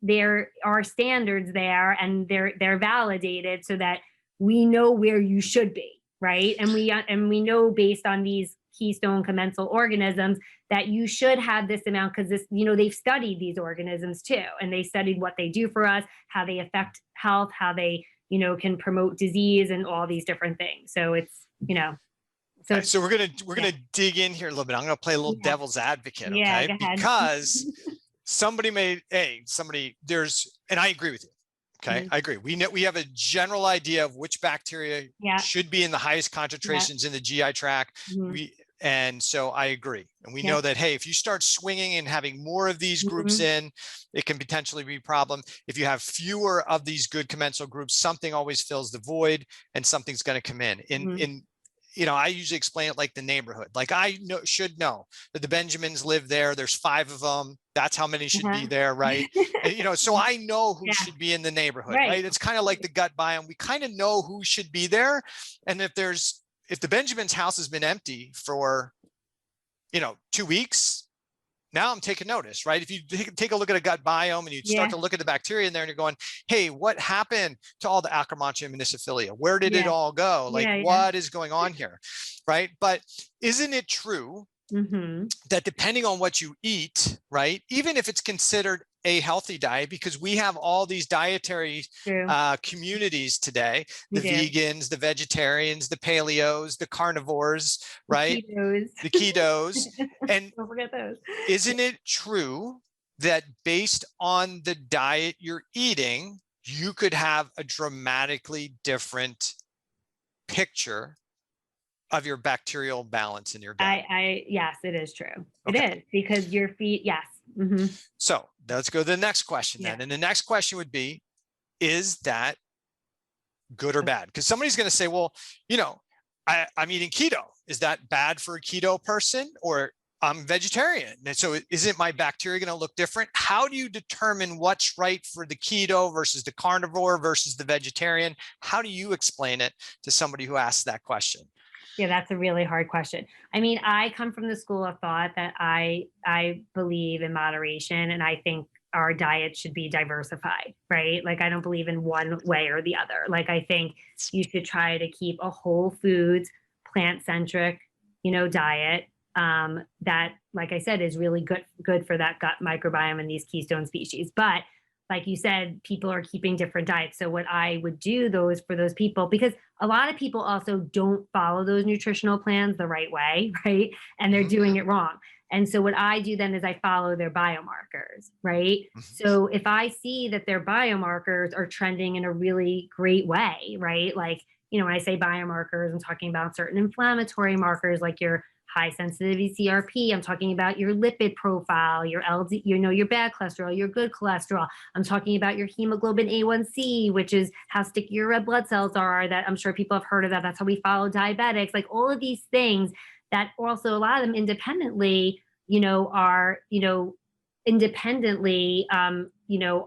there are standards there and they're validated so that we know where you should be, right? And we know based on these keystone commensal organisms that you should have this amount because this, they've studied these organisms too, and they studied what they do for us, how they affect health, how they, can promote disease and all these different things. So it's, So we're gonna dig in here a little bit. I'm gonna play a little devil's advocate, okay? Go ahead. Because and I agree with you. Okay, I agree. We have a general idea of which bacteria should be in the highest concentrations in the GI tract. And so I agree. And we know that, hey, if you start swinging and having more of these groups in, it can potentially be a problem. If you have fewer of these good commensal groups, something always fills the void and something's going to come in. I usually explain it like the neighborhood. Like I should know that the Benjamins live there. There's 5 of them. That's how many should be there, right? And, so I know who should be in the neighborhood, right? It's kind of like the gut biome. We kind of know who should be there. And if the Benjamin's house has been empty for, 2 weeks, now I'm taking notice, right? If you take a look at a gut biome and you start to look at the bacteria in there and you're going, hey, what happened to all the Akkermansia municiphilia? Where did it all go? Like what is going on here, right? But isn't it true that depending on what you eat, right, even if it's considered a healthy diet, because we have all these dietary communities today, the vegans, the vegetarians, the paleos, the carnivores, right? The ketos. And don't forget those. Isn't it true that based on the diet you're eating, you could have a dramatically different picture of your bacterial balance in your gut? Yes, it is true. It is, because your feet, yes. So let's go to the next question then. And the next question would be, is that good or bad? Because somebody's going to say, well, I'm eating keto. Is that bad for a keto person? Or I'm vegetarian, and so isn't my bacteria going to look different? How do you determine what's right for the keto versus the carnivore versus the vegetarian? How do you explain it to somebody who asks that question? Yeah, that's a really hard question. I mean, I come from the school of thought that I believe in moderation, and I think our diet should be diversified, right? Like I don't believe in one way or the other. Like I think you should try to keep a whole foods, plant-centric, diet that, like I said, is really good for that gut microbiome and these keystone species. But like you said, people are keeping different diets. So what I would do for those people, because a lot of people also don't follow those nutritional plans the right way, right? And they're doing it wrong. And so what I do then is I follow their biomarkers, right? So if I see that their biomarkers are trending in a really great way, right? Like, when I say biomarkers, I'm talking about certain inflammatory markers like your high sensitivity CRP. I'm talking about your lipid profile, your LD, your bad cholesterol, your good cholesterol. I'm talking about your hemoglobin A1C, which is how sticky your red blood cells are. That I'm sure people have heard of that. That's how we follow diabetics. Like all of these things that also a lot of them independently,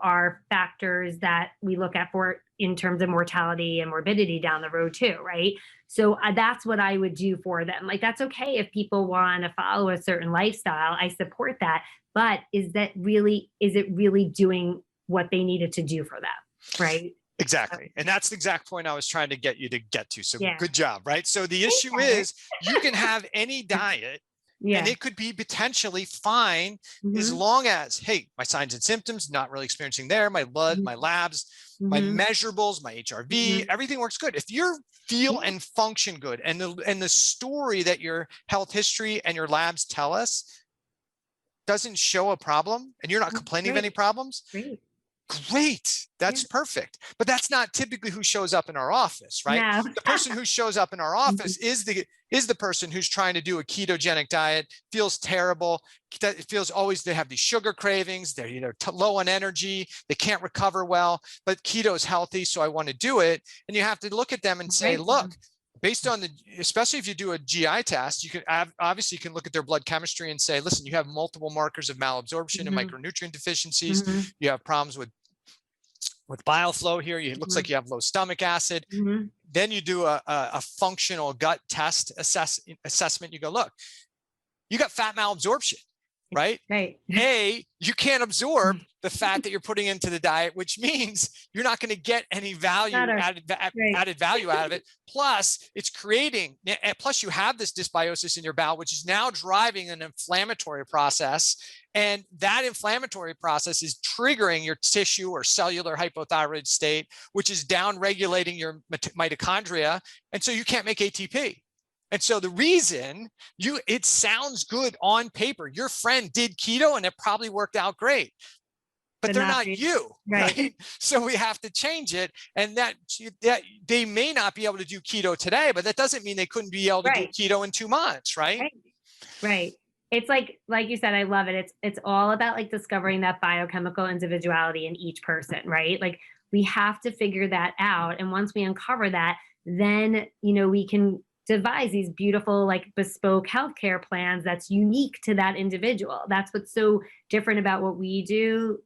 are factors that we look at for in terms of mortality and morbidity down the road too, right? So that's what I would do for them. Like, that's okay if people want to follow a certain lifestyle. I support that. But is it really doing what they needed to do for them, right? Exactly. And that's the exact point I was trying to get you to get to. So good job, right? So the issue is you can have any diet and it could be potentially fine as long as, hey, my signs and symptoms, not really experiencing there, my blood, my labs, my measurables, my HRV, everything works good. If you feel and function good, and the story that your health history and your labs tell us doesn't show a problem, and you're not complaining of any problems, great. That's perfect. But that's not typically who shows up in our office, right? No. The person who shows up in our office is the person who's trying to do a ketogenic diet, feels terrible, feels always they have these sugar cravings, they're either low on energy, they can't recover well, but keto is healthy, so I want to do it. And you have to look at them and say, look, based on especially if you do a GI test, you can obviously you can look at their blood chemistry and say, listen, you have multiple markers of malabsorption and micronutrient deficiencies. You have problems with bile flow here. It looks like you have low stomach acid. Then you do a functional gut test assessment. You go, look, you got fat malabsorption, right? A, you can't absorb the fat that you're putting into the diet, which means you're not going to get any value added value out of it. Plus it's creating, plus you have this dysbiosis in your bowel, which is now driving an inflammatory process. And that inflammatory process is triggering your tissue or cellular hypothyroid state, which is down regulating your mitochondria. And so you can't make ATP. And so the reason it sounds good on paper, your friend did keto and it probably worked out great, but they're not you, right? So we have to change it. And that they may not be able to do keto today, but that doesn't mean they couldn't be able to do keto in 2 months, right? Right. It's like you said, I love it. It's all about like discovering that biochemical individuality in each person, right? Like we have to figure that out. And once we uncover that, then, we can devise these beautiful, like bespoke healthcare plans that's unique to that individual. That's what's so different about what we do,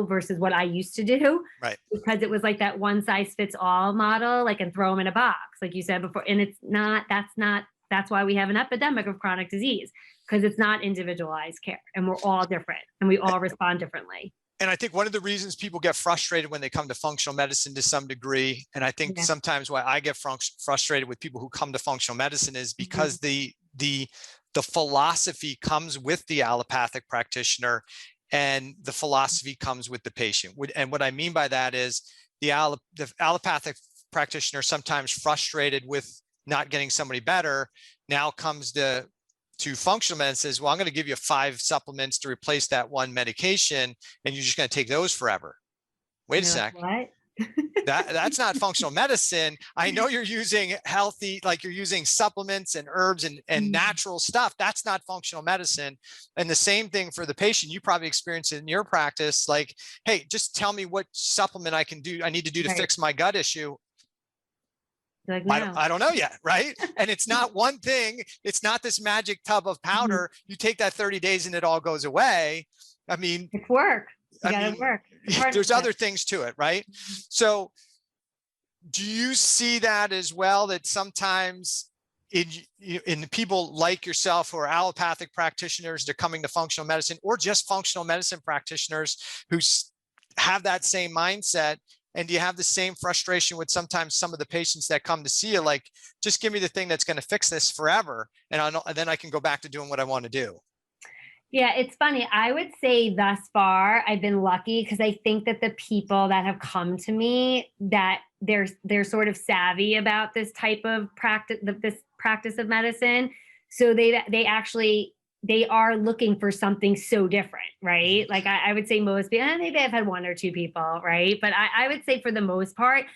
versus what I used to do. Right. Because it was like that one size fits all model, like, and throw them in a box, like you said before. And that's why we have an epidemic of chronic disease, because it's not individualized care, and we're all different and we all respond differently. And I think one of the reasons people get frustrated when they come to functional medicine to some degree, and I think sometimes why I get frustrated with people who come to functional medicine is because the philosophy comes with the allopathic practitioner, and the philosophy comes with the patient. And what I mean by that is the allopathic practitioner, sometimes frustrated with not getting somebody better, now comes to functional medicine, says, well, I'm going to give you 5 supplements to replace that one medication, and you're just going to take those forever. Wait a sec. What? That's not functional medicine. I know you're using healthy, like you're using supplements and herbs and natural stuff. That's not functional medicine. And the same thing for the patient. You probably experience it in your practice. Like, hey, just tell me what supplement I need to do to fix my gut issue. Like, no. I don't know yet, right? And it's not one thing. It's not this magic tub of powder. You take that 30 days and it all goes away. I mean, it's work. You gotta work. There's other things to it, right? So do you see that as well, that sometimes in people like yourself who are allopathic practitioners, they're coming to functional medicine, or just functional medicine practitioners who have that same mindset? And do you have the same frustration with sometimes some of the patients that come to see you, like, just give me the thing that's going to fix this forever, and then I can go back to doing what I want to do? Yeah, it's funny. I would say thus far, I've been lucky, because I think that the people that have come to me, that they're sort of savvy about this type of practice, this practice of medicine. So they are looking for something so different, right? Like I would say most people, maybe I've had 1 or 2 people, right? But I would say for the most part,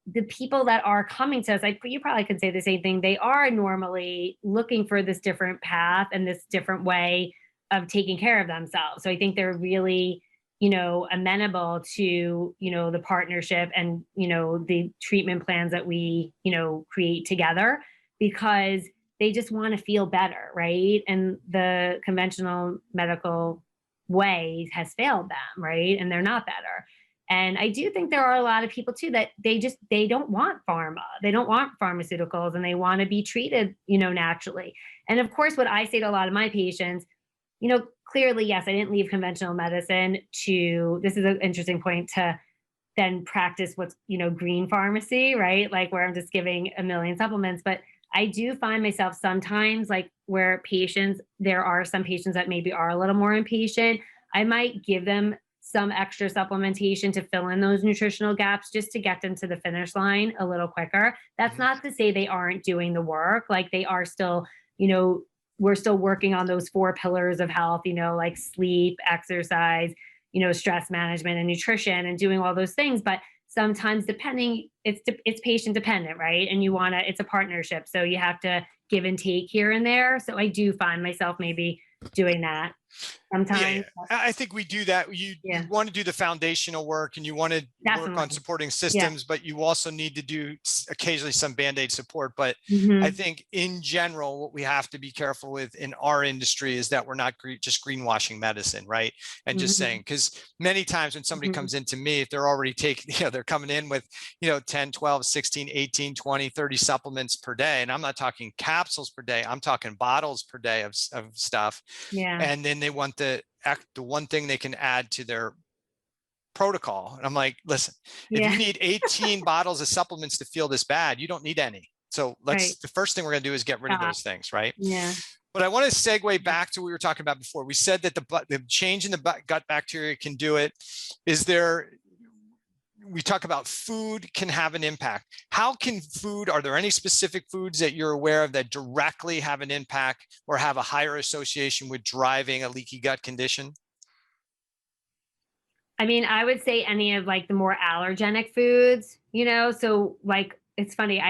the people that are coming to us, you probably could say the same thing. They are normally looking for this different path and this different way of taking care of themselves. So I think they're really, amenable to, the partnership and, the treatment plans that we, create together, because they just want to feel better, right? And the conventional medical way has failed them, right? And they're not better. And I do think there are a lot of people too that they don't want pharma. They don't want pharmaceuticals, and they want to be treated, naturally. And of course, what I say to a lot of my patients, clearly, yes, I didn't leave conventional medicine this is an interesting point, to then practice what's, green pharmacy, right? Like where I'm just giving a million supplements. But I do find myself sometimes, like, where there are some patients that maybe are a little more impatient. I might give them some extra supplementation to fill in those nutritional gaps, just to get them to the finish line a little quicker. That's not to say they aren't doing the work. Like, they are still, we're still working on those 4 pillars of health, like sleep, exercise, stress management, and nutrition, and doing all those things. But sometimes, it's patient dependent, right? And it's a partnership. So you have to give and take here and there. So I do find myself maybe doing that sometimes. Yeah, I think we do that. You want to do the foundational work, and you want to work on supporting systems, but you also need to do occasionally some Band-Aid support. But I think in general, what we have to be careful with in our industry is that we're not just greenwashing medicine, right? And just saying, because many times when somebody comes into me, if they're already taking, they're coming in with, 10, 12, 16, 18, 20, 30 supplements per day. And I'm not talking capsules per day. I'm talking bottles per day of stuff. Yeah. And then they want the one thing they can add to their protocol. And I'm like, listen, if you need 18 bottles of supplements to feel this bad, you don't need any. So the first thing we're going to do is get rid of those things, right? Yeah. But I want to segue back to what we were talking about before. We said that the change in the gut bacteria can do it. We talk about food can have an impact. Are there any specific foods that you're aware of that directly have an impact or have a higher association with driving a leaky gut condition? I mean, I would say any of like the more allergenic foods, so like, it's funny.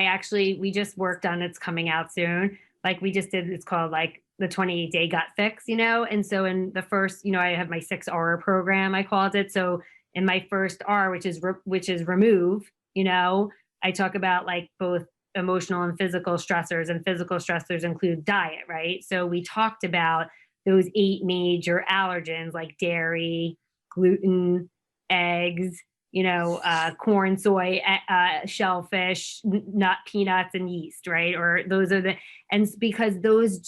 We just worked on, it's coming out soon. Like we just did, it's called like the 28-day gut fix, and so in the first, I have my 6R program, I called it. So in my first R, which is remove, I talk about like both emotional and physical stressors, and physical stressors include diet, right? So we talked about those 8 major allergens like dairy, gluten, eggs, corn, soy, shellfish, nut, peanuts, and yeast, right? Or those are and because those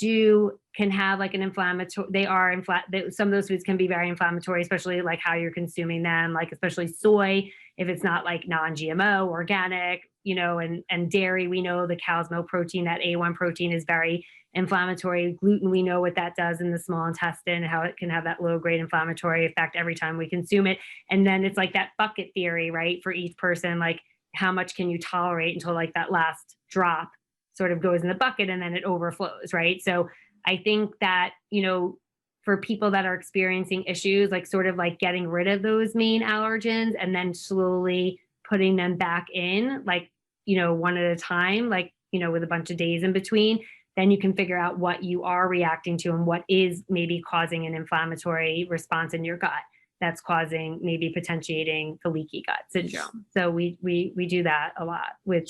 can have like an inflammatory, some of those foods can be very inflammatory, especially like how you're consuming them, like especially soy, if it's not like non-GMO, organic, and dairy, we know the cow's milk protein, that A1 protein is very inflammatory. Gluten, we know what that does in the small intestine, how it can have that low grade inflammatory effect every time we consume it. And then it's like that bucket theory, right? For each person, like how much can you tolerate until like that last drop sort of goes in the bucket and then it overflows, right? So I think that, for people that are experiencing issues, like sort of like getting rid of those main allergens and then slowly putting them back in, like, one at a time, like, with a bunch of days in between, then you can figure out what you are reacting to and what is maybe causing an inflammatory response in your gut that's causing, maybe potentiating the leaky gut syndrome. So we do that a lot with.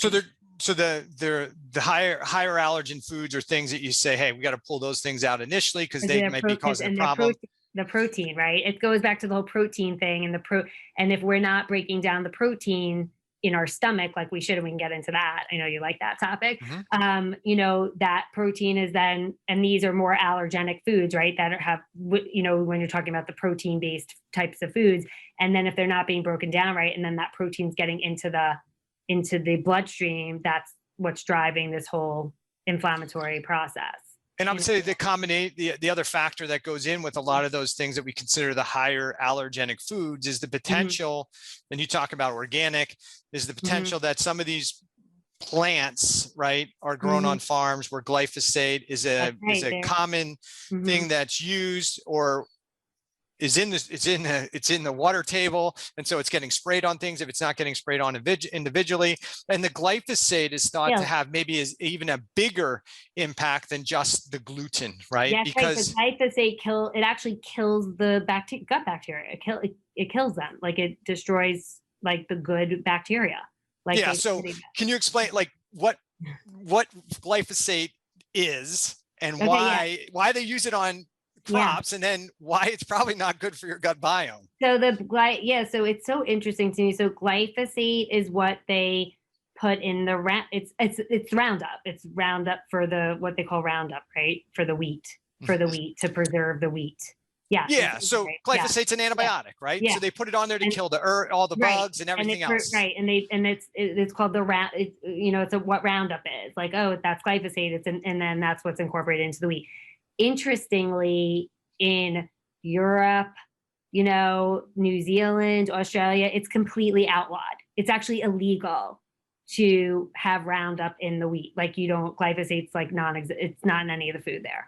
So the higher allergen foods are things that you say, hey, we got to pull those things out initially because they might be causing a problem. The protein, right? It goes back to the whole protein thing and if we're not breaking down the protein in our stomach like we should, and we can get into that. I know you like that topic. That protein is then, and these are more allergenic foods, right? That have, when you're talking about the protein-based types of foods, and then if they're not being broken down right, and then that protein's getting into the bloodstream, that's what's driving this whole inflammatory process. And I would say the other factor that goes in with a lot of those things that we consider the higher allergenic foods is the potential, and you talk about organic, is the potential that some of these plants, right, are grown on farms where glyphosate is a common thing that's used or is in this, it's in the water table, and so it's getting sprayed on things if it's not getting sprayed on individually. And the glyphosate is thought to have maybe even a bigger impact than just the gluten, right? Yes, because right. The glyphosate actually kills the gut bacteria. It kills them, like it destroys like the good bacteria. Like so can you explain like what glyphosate is and why they use it on crops, and then why it's probably not good for your gut biome? So so it's so interesting to me. So glyphosate is what they put in the it's Roundup. It's Roundup for what they call Roundup, right? For the wheat, to preserve the wheat. Yeah. So glyphosate's an antibiotic, right? Yeah. So they put it on there to kill all the bugs and everything else. Right. And it's called the it's what Roundup is. Like, oh, that's glyphosate. And then that's what's incorporated into the wheat. Interestingly, in Europe, New Zealand, Australia, it's completely outlawed. It's actually illegal to have Roundup in the wheat. Like glyphosate's like it's not in any of the food there,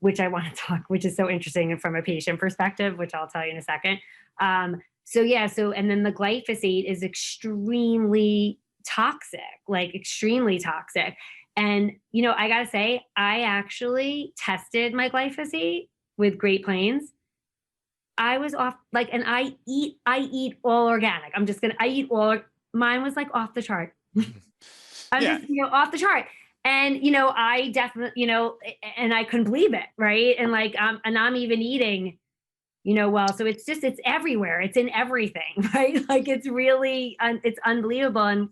which I want to talk, which is so interesting from a patient perspective, which I'll tell you in a second. And then the glyphosate is extremely toxic, like extremely toxic. And, I got to say, I actually tested my glyphosate with Great Plains. I was off, like, and I eat all organic. Mine was like off the chart. Just, off the chart. And, I definitely, and I couldn't believe it. Right. And like, and I'm even eating, so it's everywhere. It's in everything. Right. Like it's really, it's unbelievable. And,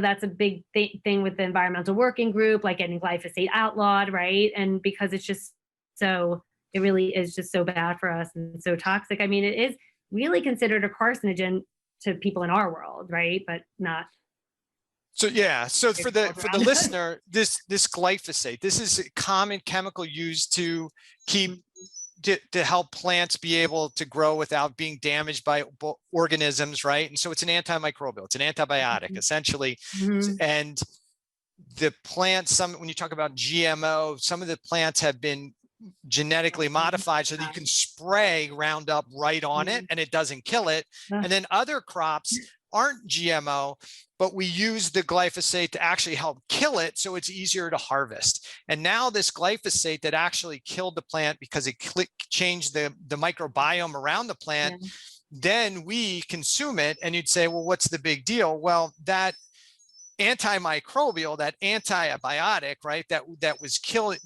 that's a big thing with the environmental working group, like getting glyphosate outlawed, right? And because it really is just so bad for us and so toxic. I mean, it is really considered a carcinogen to people in our world, right? But not. So for the listener, this glyphosate, this is a common chemical used to to help plants be able to grow without being damaged by organisms, right? And so it's an antimicrobial, it's an antibiotic essentially. And the plants, when you talk about GMO, some of the plants have been genetically modified so that you can spray Roundup right on it and it doesn't kill it. And then other crops aren't GMO, but we use the glyphosate to actually help kill it so it's easier to harvest. And now this glyphosate that actually killed the plant because it changed the microbiome around the plant, then we consume it, and you'd say, well, what's the big deal? Well, that antimicrobial, that antibiotic, right, that was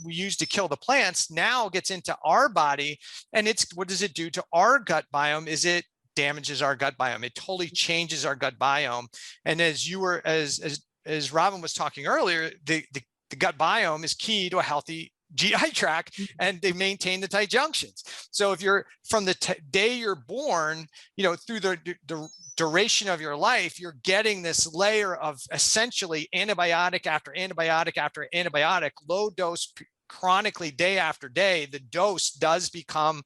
we used to kill the plants, now gets into our body, and what does it do to our gut biome? It damages our gut biome. It totally changes our gut biome. And as Robin was talking earlier, the gut biome is key to a healthy GI tract, and they maintain the tight junctions. So if you're from the day you're born, through the duration of your life, you're getting this layer of essentially antibiotic after antibiotic after antibiotic, low dose chronically day after day. The dose does become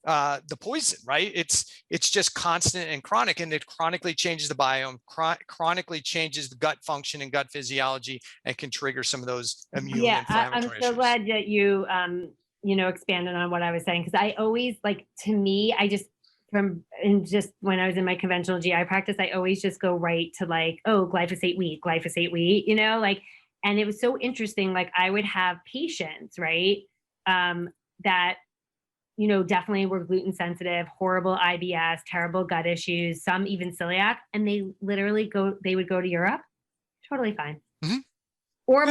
the poison, right? It's just constant and chronic, and it chronically changes the biome, chronically changes the gut function and gut physiology, and can trigger some of those immune inflammatory I'm so issues. glad that you expanded on what I was saying, because I always, like, to me, just when I was in my conventional GI practice, I always just go right to like, oh, glyphosate wheat, and it was so interesting. Like, I would have patients, right, that definitely were gluten sensitive, horrible IBS, terrible gut issues, some even celiac, and they would go to Europe, totally fine. Mm-hmm. Or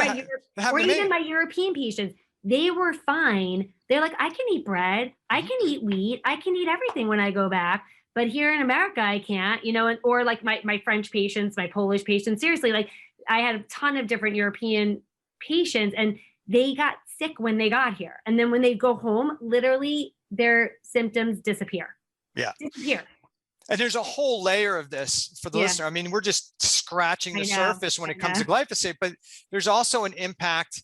even my European patients, they were fine. They're like, I can eat bread, I can eat wheat, I can eat everything when I go back. But here in America, I can't, or like my French patients, my Polish patients, seriously, like I had a ton of different European patients, and they got sick when they got here. And then when they go home, literally their symptoms disappear. Yeah. Disappear. And there's a whole layer of this for the listener. I mean, we're just scratching the surface when it comes to glyphosate, but there's also an impact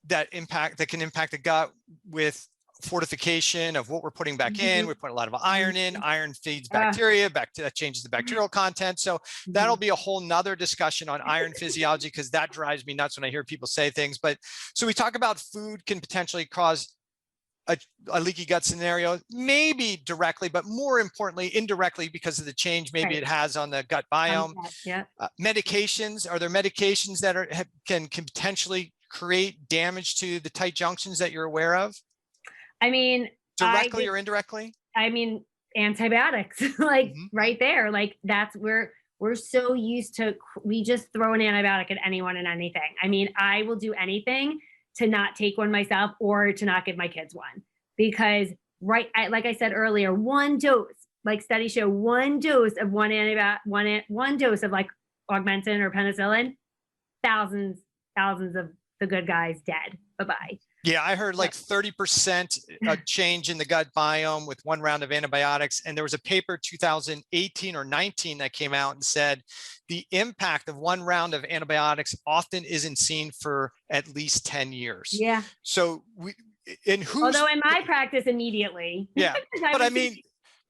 that can impact the gut with fortification of what we're putting back in. We put a lot of iron in. Iron feeds bacteria. That changes the bacterial content. So that'll be a whole nother discussion on iron physiology, because that drives me nuts when I hear people say things. But so we talk about food can potentially cause a leaky gut scenario, maybe directly, but more importantly, indirectly, because of the change maybe it has on the gut biome. Medications, are there medications that can potentially create damage to the tight junctions that you're aware of? I mean, directly or indirectly? I mean, antibiotics, like right there, like that's where we're so used to, we just throw an antibiotic at anyone and anything. I mean, I will do anything to not take one myself or to not give my kids one, because like I said earlier, one dose, like studies show, one dose of one antibiotic, one dose of like Augmentin or penicillin, thousands of the good guys dead. Bye-bye. Yeah, I heard like 30% change in the gut biome with one round of antibiotics. And there was a paper 2018 or 19 that came out and said the impact of one round of antibiotics often isn't seen for at least 10 years. Yeah. So although in my practice immediately. Yeah, but I mean,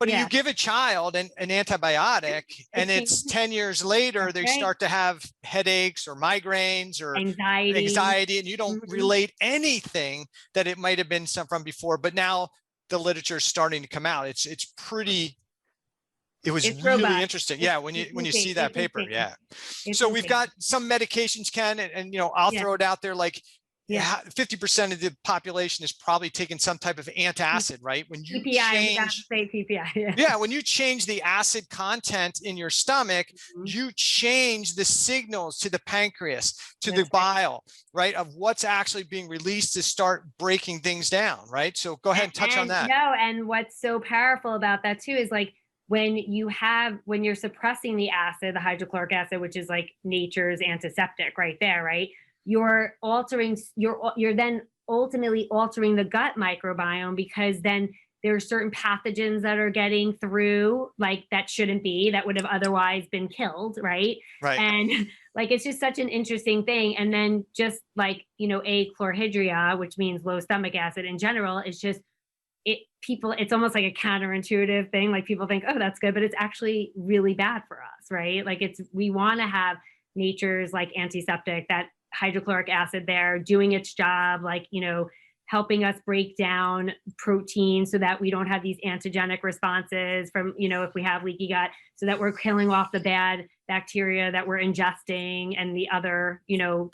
but you give a child an antibiotic and it's 10 years later, they start to have headaches or migraines or anxiety, and you don't relate anything that it might have been from before. But now the literature is starting to come out. It was really interesting. Yeah, when you see that paper. Yeah. So we've got some medications, Ken, and I'll throw it out there, like 50% of the population is probably taking some type of antacid, right? When you change PPI, when you change the acid content in your stomach, you change the signals to the pancreas, to the bile, right? Of what's actually being released to start breaking things down, right? So go ahead and touch on that. No, and what's so powerful about that too is like when you're suppressing the acid, the hydrochloric acid, which is like nature's antiseptic right there, right? You're then ultimately altering the gut microbiome, because then there are certain pathogens that are getting through, like that shouldn't be, that would have otherwise been killed, right? Right. And like, it's just such an interesting thing. And then just like, achlorhydria, which means low stomach acid in general, is just, it's almost like a counterintuitive thing. Like people think, oh, that's good, but it's actually really bad for us, right? Like we want to have nature's like antiseptic, that hydrochloric acid there doing its job, like, helping us break down protein so that we don't have these antigenic responses from, if we have leaky gut, so that we're killing off the bad bacteria that we're ingesting and the other,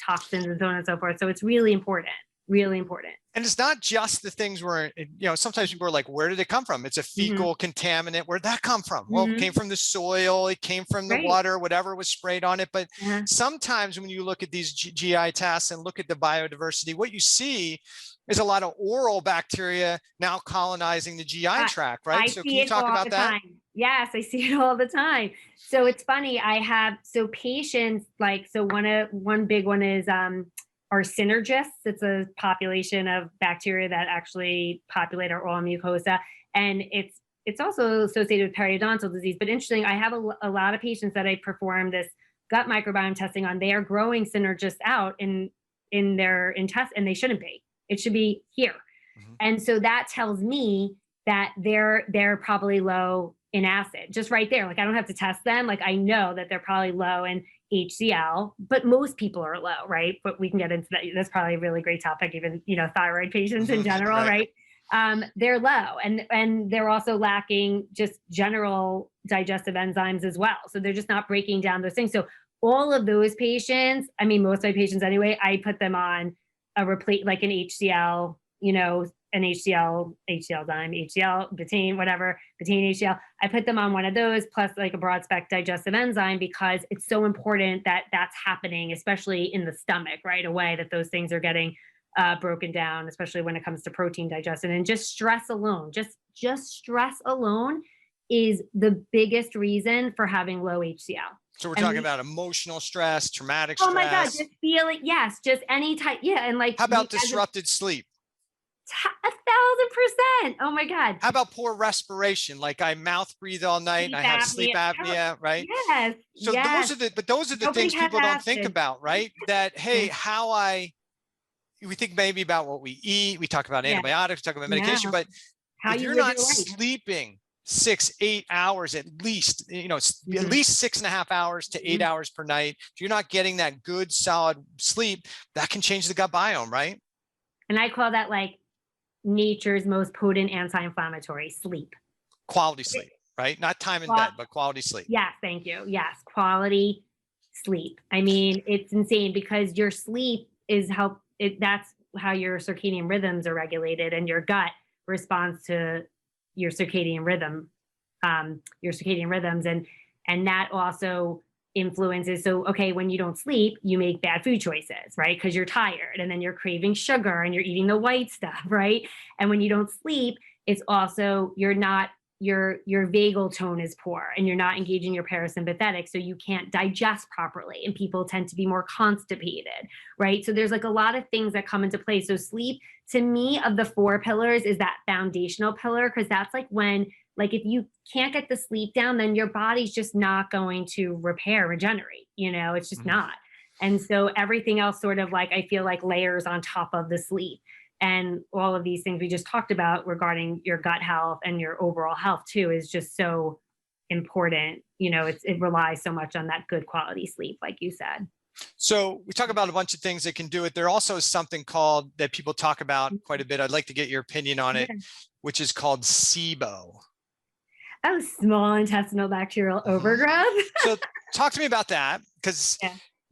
toxins and so on and so forth. So it's really important. Really important. And it's not just the things where, sometimes people are like, where did it come from? It's a fecal contaminant. Where'd that come from? Well, it came from the soil, it came from the water, whatever was sprayed on it. But sometimes when you look at these GI tests and look at the biodiversity, what you see is a lot of oral bacteria now colonizing the GI tract, right? So can you talk about that? Yes, I see it all the time. So it's funny. Patients one big one is, are synergists. It's a population of bacteria that actually populate our oral mucosa. And it's also associated with periodontal disease. But interesting, I have a lot of patients that I perform this gut microbiome testing on. They are growing synergists out in their intestine, and they shouldn't be. It should be here. And so that tells me that they're probably low in acid, just right there. Like, I don't have to test them. Like, I know that they're probably low in HCl, but most people are low, right? But we can get into that. That's probably a really great topic, even, thyroid patients in general, right? They're low, and they're also lacking just general digestive enzymes as well. So they're just not breaking down those things. So all of those patients, I mean, most of my patients anyway, I put them on a replace, like an HCl, an HCl zyme, HCl, betaine, whatever, betaine HCl. I put them on one of those plus like a broad spec digestive enzyme, because it's so important that that's happening, especially in the stomach right away, that those things are getting broken down, especially when it comes to protein digestion. And just stress alone, just stress alone is the biggest reason for having low HCl. So we're talking about emotional stress, traumatic stress. Oh my God, just feeling, yes, just any type. Yeah. And like, how about disrupted sleep? 1,000%. Oh my God. How about poor respiration? Like, I mouth breathe all night and I have sleep apnea, right? Yes. So those are the things people don't think about, right? That, hey, we think maybe about what we eat. We talk about antibiotics, we talk about medication, but if you're not sleeping 6-8 hours at least, at least 6.5 hours to 8 hours per night, if you're not getting that good solid sleep, that can change the gut biome, right? And I call that like nature's most potent anti-inflammatory: sleep. Quality sleep, right? Not time in bed, but quality sleep. Yes, thank you. Yes, quality sleep. I mean, it's insane, because your sleep is that's how your circadian rhythms are regulated, and your gut responds to your circadian rhythms, and that also influences. So, okay, when you don't sleep, you make bad food choices, right? Because you're tired, and then you're craving sugar and you're eating the white stuff, right? And when you don't sleep, it's also, your vagal tone is poor, and you're not engaging your parasympathetic, so you can't digest properly, and people tend to be more constipated, right? So there's like a lot of things that come into play. So sleep, to me, of the 4 pillars, is that foundational pillar, because that's like when, like, if you can't get the sleep down, then your body's just not going to regenerate, it's just not. And so everything else sort of, like, I feel like layers on top of the sleep, and all of these things we just talked about regarding your gut health and your overall health too is just so important. It relies so much on that good quality sleep, like you said. So we talk about a bunch of things that can do it. There also is something called, that people talk about quite a bit. I'd like to get your opinion on it, which is called Sibo. Oh, small intestinal bacterial overgrowth. So talk to me about that, because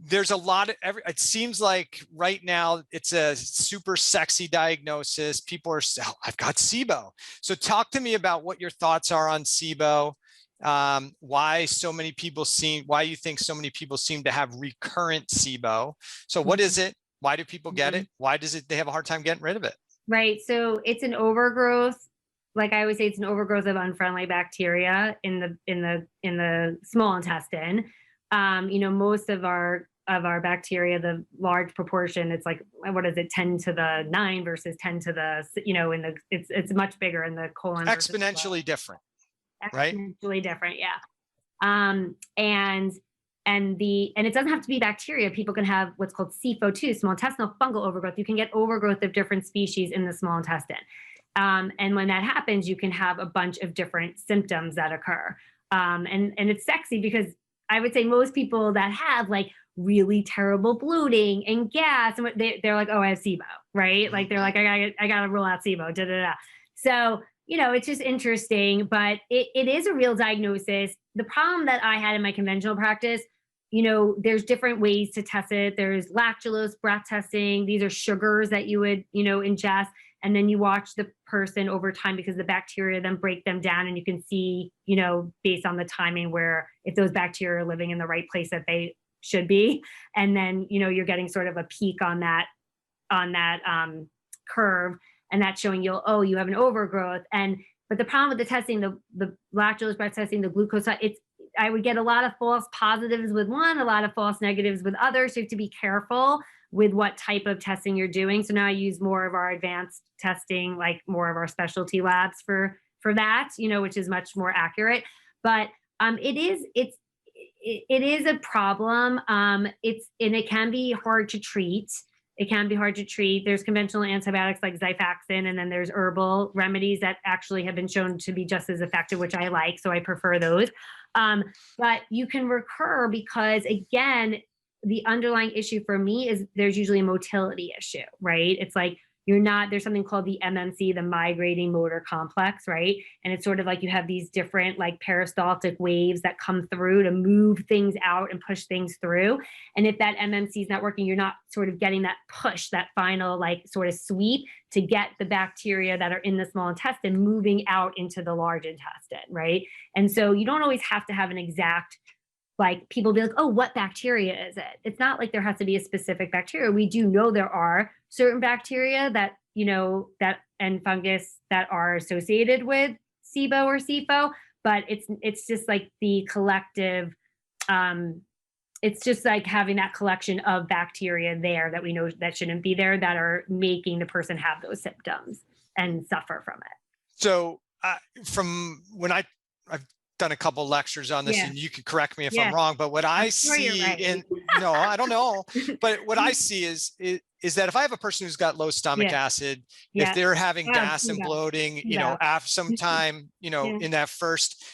there's a lot of, it seems like right now it's a super sexy diagnosis. People are, I've got Sibo. So talk to me about what your thoughts are on Sibo. Why you think so many people seem to have recurrent Sibo. So what is it? Why do people get it? Why they have a hard time getting rid of it? Right. So it's an overgrowth. Like I always say, it's an overgrowth of unfriendly bacteria in the small intestine. Most of our bacteria, the large proportion, it's like, what is it, 10 to the 9 versus 10 to the, it's much bigger in the colon. Exponentially different, right? Exponentially different, yeah. And it doesn't have to be bacteria. People can have what's called SIFO2, small intestinal fungal overgrowth. You can get overgrowth of different species in the small intestine. And when that happens, you can have a bunch of different symptoms that occur. And it's sexy, because I would say most people that have like really terrible bloating and gas, and they're like, oh, I have Sibo, right? Like, they're like, I gotta rule out Sibo, da, da, da. So, it's just interesting, but it is a real diagnosis. The problem that I had in my conventional practice there's different ways to test it. There's lactulose breath testing. These are sugars that you would, ingest. And then you watch the person over time, because the bacteria then break them down, and you can see, based on the timing, where if those bacteria are living in the right place that they should be. And then, you're getting sort of a peak on that curve, and that's showing you, oh, you have an overgrowth. But the problem with the testing, the lactulose breath testing, the glucose, I would get a lot of false positives with one, a lot of false negatives with others. So you have to be careful with what type of testing you're doing. So now I use more of our advanced testing, like more of our specialty labs for that, which is much more accurate. But it is a problem. And it can be hard to treat. There's conventional antibiotics like Xifaxan, and then there's herbal remedies that actually have been shown to be just as effective, which I like. So I prefer those. But you can recur because, again, the underlying issue for me is there's usually a motility issue, right? It's like there's something called the MMC, the migrating motor complex, right? And it's sort of like you have these different like peristaltic waves that come through to move things out and push things through. And if that MMC is not working, you're not sort of getting that push, that final like sort of sweep to get the bacteria that are in the small intestine moving out into the large intestine, right? And so you don't always have to have an exact, like people be like, oh, what bacteria is it? It's not like there has to be a specific bacteria. We do know there are certain bacteria that, and fungus that are associated with Sibo or SIFO, but it's just like the collective, it's just like having that collection of bacteria there that we know that shouldn't be there, that are making the person have those symptoms and suffer from it. So from when I've done a couple lectures on this, and you can correct me if I'm wrong, but what I see no, I don't know, but what I see is that if I have a person who's got low stomach acid, if they're having gas and bloating, after some time, in that first,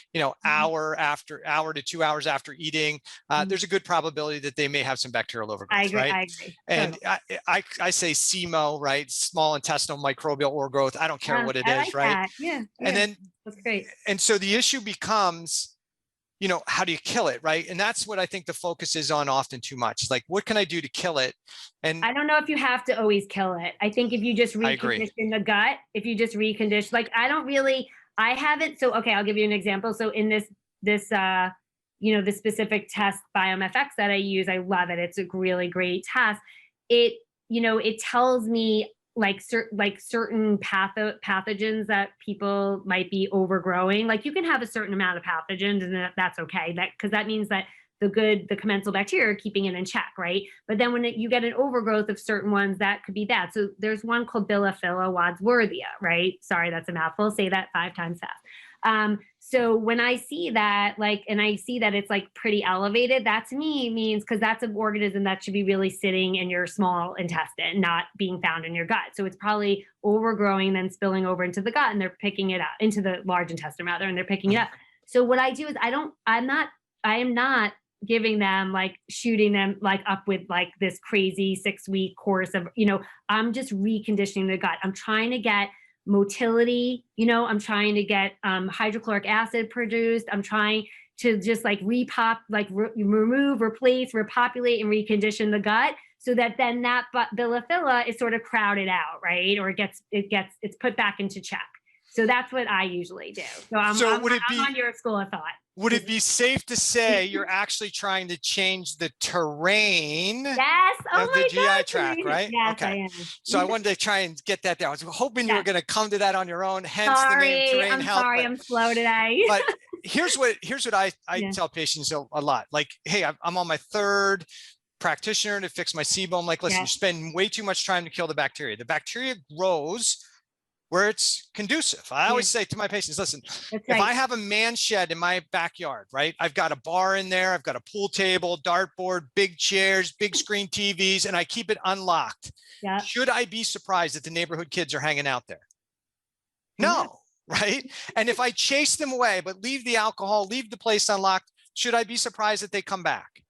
hour to 2 hours after eating, there's a good probability that they may have some bacterial overgrowth. I agree, right? I agree. And I say SIMO, right? Small intestinal microbial overgrowth. I don't care what it is, like right? That. Yeah. And then that's great. And so the issue becomes, how do you kill it, right? And that's what I think the focus is on often too much. Like, what can I do to kill it? And I don't know if you have to always kill it. I think if you just recondition the gut, I haven't. So, okay, I'll give you an example. So in this the specific test, BiomeFX, that I use, I love it. It's a really great test. It tells me like certain pathogens that people might be overgrowing. Like you can have a certain amount of pathogens, and that's okay. Because that means that the commensal bacteria are keeping it in check, right? But then when you get an overgrowth of certain ones, that could be bad. So there's one called Bilophila wadsworthia, right? Sorry, that's a mouthful. Say that 5 times fast. So when I see that, and I see that it's like pretty elevated, that to me means, because that's an organism that should be really sitting in your small intestine, not being found in your gut. So it's probably overgrowing, then spilling over into the gut, and they're picking it up, into the large intestine rather, and they're picking it up. So what I do is I am not giving them, shooting them up with this crazy 6-week course of, I'm just reconditioning the gut. I'm trying to get motility, I'm trying to get hydrochloric acid produced. I'm trying to just remove, replace, repopulate, and recondition the gut, so that then that bilophila is sort of crowded out, right? Or it's put back into check. So that's what I usually do. So I'm on your school of thought. Would it be safe to say you're actually trying to change the terrain of the GI tract, right? Yes, okay. I am. So I wanted to try and get that there. I was hoping you were going to come to that on your own, hence the name Terrain Health. Sorry, I'm slow today. But here's what I tell patients a lot. Like, hey, I'm on my 3rd practitioner to fix my Sibo. I'm like, listen, you spend way too much time to kill the bacteria. The bacteria grows where it's conducive. I always say to my patients, listen, if I have a man shed in my backyard, right? I've got a bar in there, I've got a pool table, dartboard, big chairs, big screen TVs, and I keep it unlocked. Yeah. Should I be surprised that the neighborhood kids are hanging out there? No, right? And if I chase them away, but leave the alcohol, leave the place unlocked, should I be surprised that they come back?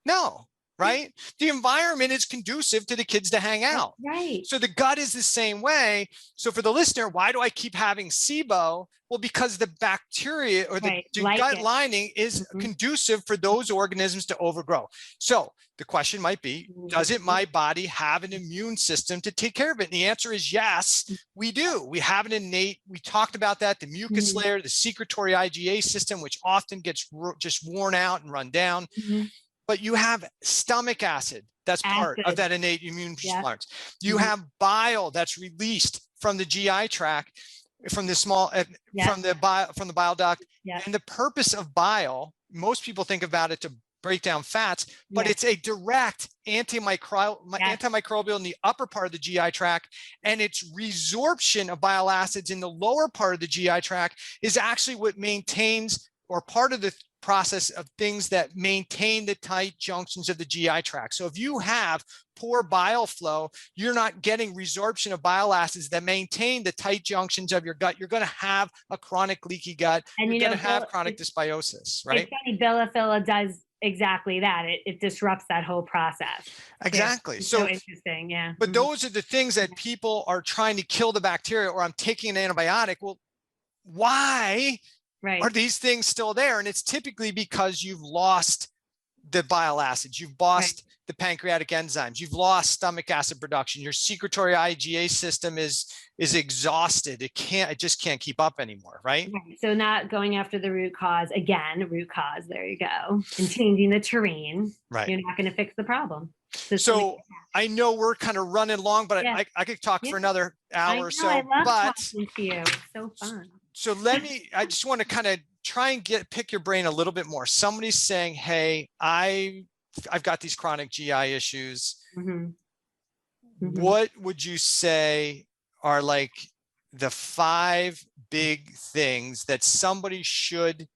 No. right? The environment is conducive to the kids to hang out. Right. So the gut is the same way. So for the listener, why do I keep having Sibo? Well, because the bacteria or the gut lining is conducive for those organisms to overgrow. So the question might be, does my body have an immune system to take care of it? And the answer is yes, we do. We have an innate, we talked about that, the mucus layer, the secretory IgA system, which often gets just worn out and run down. But you have stomach acid. That's part of that innate immune response. You have bile that's released from the GI tract, from the small, from the bile duct. And the purpose of bile, most people think about it to break down fats, but it's a direct antimicrobial in the upper part of the GI tract, and its resorption of bile acids in the lower part of the GI tract is actually what maintains, or part of the process of things that maintain the tight junctions of the GI tract. So if you have poor bile flow, you're not getting resorption of bile acids that maintain the tight junctions of your gut. You're going to have a chronic leaky gut. And you're going to have chronic dysbiosis, right? It's funny, bilophila does exactly that. It disrupts that whole process. Exactly. So interesting. Yeah. But those are the things that people are trying to kill the bacteria, or I'm taking an antibiotic. Well, why are these things still there? And it's typically because you've lost the bile acids, you've lost the pancreatic enzymes, you've lost stomach acid production, your secretory IgA system is exhausted. It just can't keep up anymore, right? So not going after the root cause, again, root cause, there you go, and changing the terrain, you're not going to fix the problem. So I know we're kind of running long, but I could talk for another hour or so. I love talking to you. It's so fun. So I just want to kind of try and pick your brain a little bit more. Somebody's saying, hey, I've got these chronic GI issues. What would you say are like the 5 big things that somebody should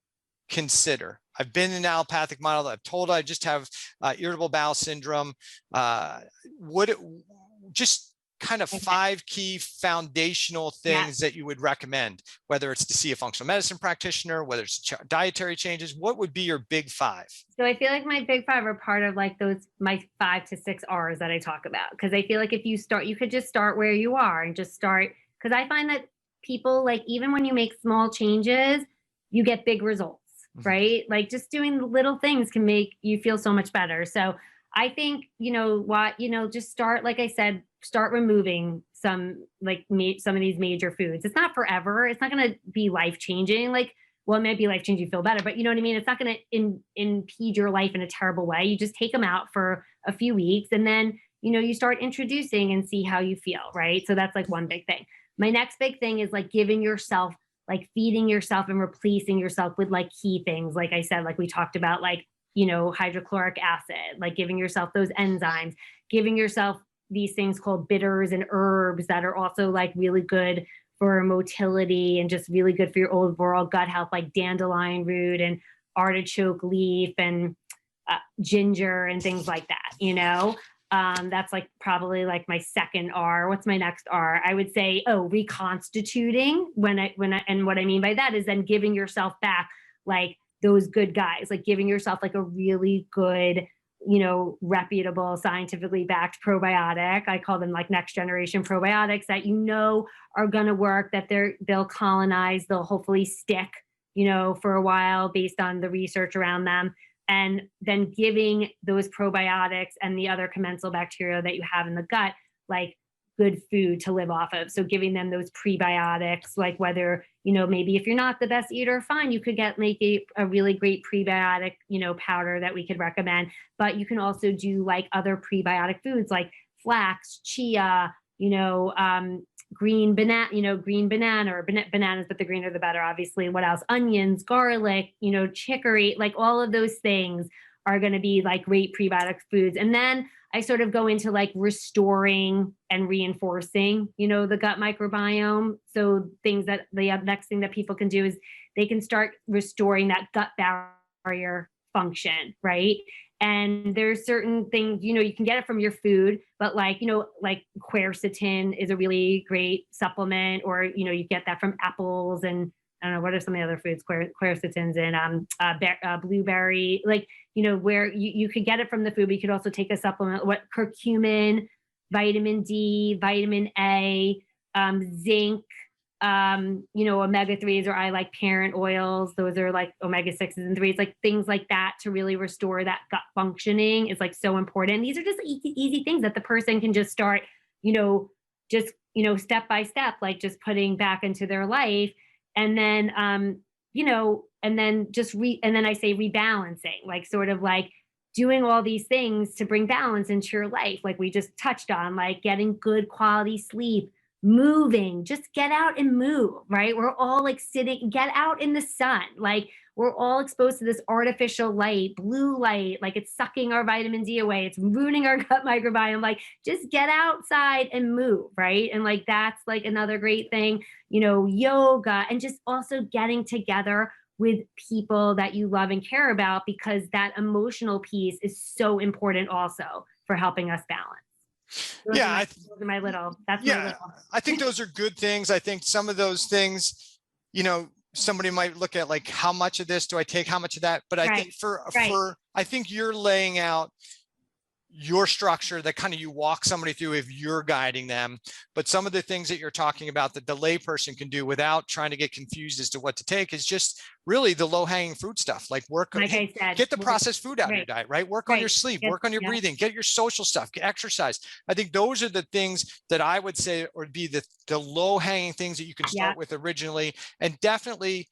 consider? I've been in an allopathic model. I've told I just have irritable bowel syndrome. Just kind of 5 key foundational things that you would recommend, whether it's to see a functional medicine practitioner, whether it's dietary changes. What would be your big 5? So I feel like my big 5 are part of like my 5 to 6 R's that I talk about. Because I feel like if you start, you could just start where you are and just start. Because I find that people, like, even when you make small changes, you get big results, right? Like just doing the little things can make you feel so much better. So I think, just start, like I said, start removing some of these major foods. It's not forever. It's not going to be life-changing. Like, well, it might be life-changing, you feel better, but you know what I mean? It's not going to impede your life in a terrible way. You just take them out for a few weeks, and then, you start introducing and see how you feel, right? So that's like one big thing. My next big thing is like giving yourself, like feeding yourself and replacing yourself with like key things. Like I said, like we talked about, like, hydrochloric acid, like giving yourself those enzymes, giving yourself these things called bitters and herbs that are also like really good for motility and just really good for your overall gut health, like dandelion root and artichoke leaf and ginger and things like that, That's like probably like my second R. What's my next R? I would say, reconstituting. And what I mean by that is then giving yourself back like those good guys, like giving yourself like a really good, reputable, scientifically backed probiotic. I call them like next generation probiotics that are going to work, that they'll colonize, they'll hopefully stick, for a while based on the research around them. And then giving those probiotics and the other commensal bacteria that you have in the gut, like good food to live off of. So giving them those prebiotics, like whether, maybe if you're not the best eater, fine, you could get like a really great prebiotic, powder that we could recommend. But you can also do like other prebiotic foods like flax, chia, green banana or bananas, but the greener the better, obviously. What else? Onions, garlic, chicory, like all of those things are going to be like great prebiotic foods. And then I sort of go into like restoring and reinforcing, the gut microbiome. So things that the next thing that people can do is they can start restoring that gut barrier function, right? And there's certain things, you can get it from your food, but like, like quercetin is a really great supplement, or, you get that from apples and don't know, what are some of the other foods, quercetins and blueberry, like, where you could get it from the food, but you could also take a supplement, what curcumin, vitamin D, vitamin A, zinc, omega-3s, or I like parent oils. Those are like omega-6s and 3s, like things like that to really restore that gut functioning is like so important. These are just easy things that the person can just start, step by step, like just putting back into their life. And then, and then I say rebalancing, like sort of like doing all these things to bring balance into your life. Like we just touched on, like getting good quality sleep, moving, just get out and move, right? We're all like sitting, get out in the sun. Like we're all exposed to this artificial light, blue light, like it's sucking our vitamin D away. It's ruining our gut microbiome. Like just get outside and move, right? And like, that's like another great thing, yoga, and just also getting together with people that you love and care about, because that emotional piece is so important also for helping us balance. Those are my little. I think those are good things. I think some of those things, somebody might look at like, how much of this do I take? How much of that? But I think I think you're laying out your structure that kind of you walk somebody through if you're guiding them. But some of the things that you're talking about that the layperson can do without trying to get confused as to what to take is just really the low-hanging fruit stuff. Like get the processed food out of your diet, right? Work on your sleep, work on your breathing, get your social stuff, get exercise. I think those are the things that I would say would be the low-hanging things that you can start with originally, and definitely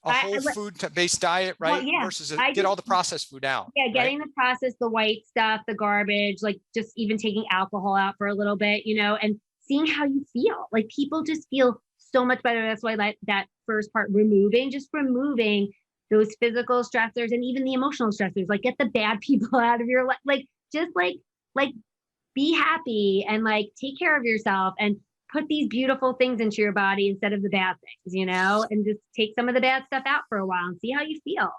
a whole food-based diet, right? Versus get all the processed food out. Yeah, getting the processed, the white stuff, the garbage, like just even taking alcohol out for a little bit, and seeing how you feel. Like people just feel so much better. That's why that first part, removing those physical stressors and even the emotional stressors. Like get the bad people out of your life. Like just like be happy and like take care of yourself and put these beautiful things into your body instead of the bad things, and just take some of the bad stuff out for a while and see how you feel.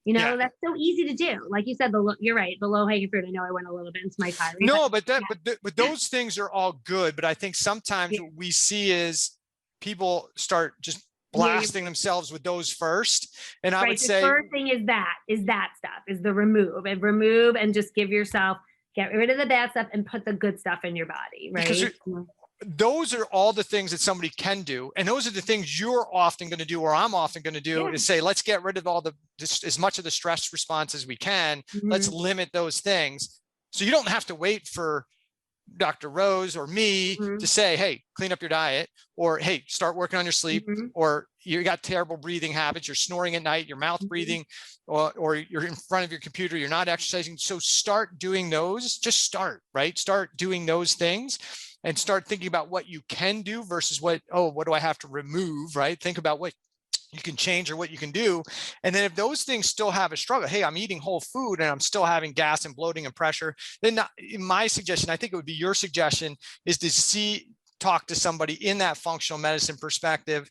That's so easy to do. Like you said, you're right. The low hanging fruit. I know I went a little bit into my tirade. No, but those things are all good. But I think sometimes what we see is people start just blasting themselves with those first. And I would say the first thing is that stuff, is the remove and just get rid of the bad stuff and put the good stuff in your body. Right. Because those are all the things that somebody can do. And those are the things you're often going to do, or I'm often going to do, is say, let's get rid of as much of the stress response as we can. Let's limit those things. So you don't have to wait for Dr. Rose or me to say, hey, clean up your diet, or, hey, start working on your sleep, or you got terrible breathing habits, you're snoring at night, your mouth breathing, or you're in front of your computer, you're not exercising. So start doing those, just start, right? Start doing those things and start thinking about what you can do versus what do I have to remove, right? Think about what you can change or what you can do. And then if those things still have a struggle, hey, I'm eating whole food and I'm still having gas and bloating and pressure, then my suggestion, I think it would be your suggestion, is to talk to somebody in that functional medicine perspective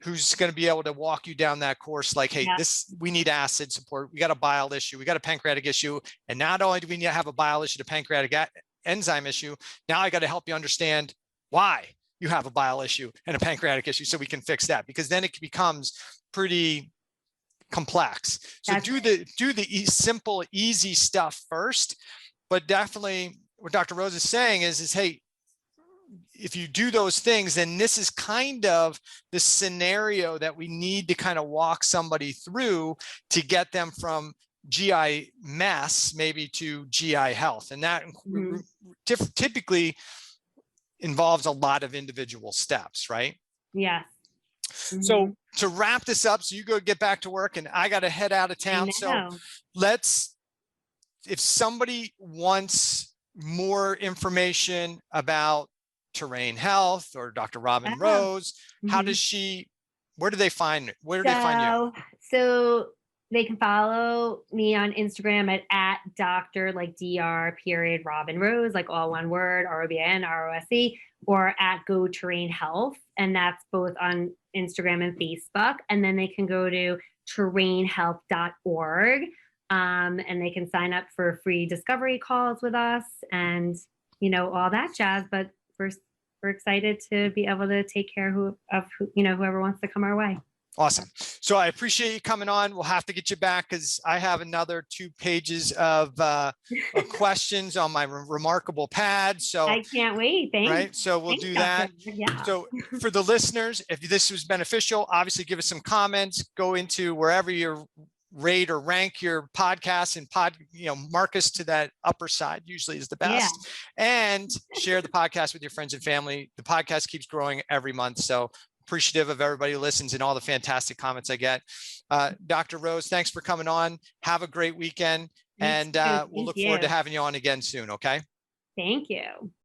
who's going to be able to walk you down that course. Like, hey, we need acid support. We got a bile issue. We got a pancreatic issue. And not only do we need to have a bile issue, the pancreatic enzyme issue, now I got to help you understand why you have a bile issue and a pancreatic issue, so we can fix that, because then it becomes pretty complex. So do the simple, easy stuff first. But definitely what Dr. Rose is saying is, hey, if you do those things, then this is kind of the scenario that we need to kind of walk somebody through to get them from GI mess maybe to GI health. And that typically involves a lot of individual steps, right? Yeah. So to wrap this up, so you go get back to work and I got to head out of town. So if somebody wants more information about Terrain Health or Dr. Robin Rose, where do they find it? Where do they find you? So they can follow me on Instagram at Dr. like Dr. Robin Rose, like all one word, ROBIN, ROSE, or at Go Terrain Health. And that's both on Instagram and Facebook. And then they can go to terrainhealth.org and they can sign up for free discovery calls with us and, all that jazz. But we're excited to be able to take care of whoever wants to come our way. Awesome. So I appreciate you coming on. We'll have to get you back because I have another 2 pages of questions on my remarkable pad. So I can't wait. Thanks. right. So we'll Thanks, do Dr. that. Yeah. So for the listeners, if this was beneficial, obviously give us some comments, go into wherever you rate or rank your podcasts and mark us to that upper side, usually is the best. And share the podcast with your friends and family. The podcast keeps growing every month. So appreciative of everybody who listens and all the fantastic comments I get. Dr. Rose, thanks for coming on. Have a great weekend. And we'll look forward to having you on again soon. Okay. Thank you.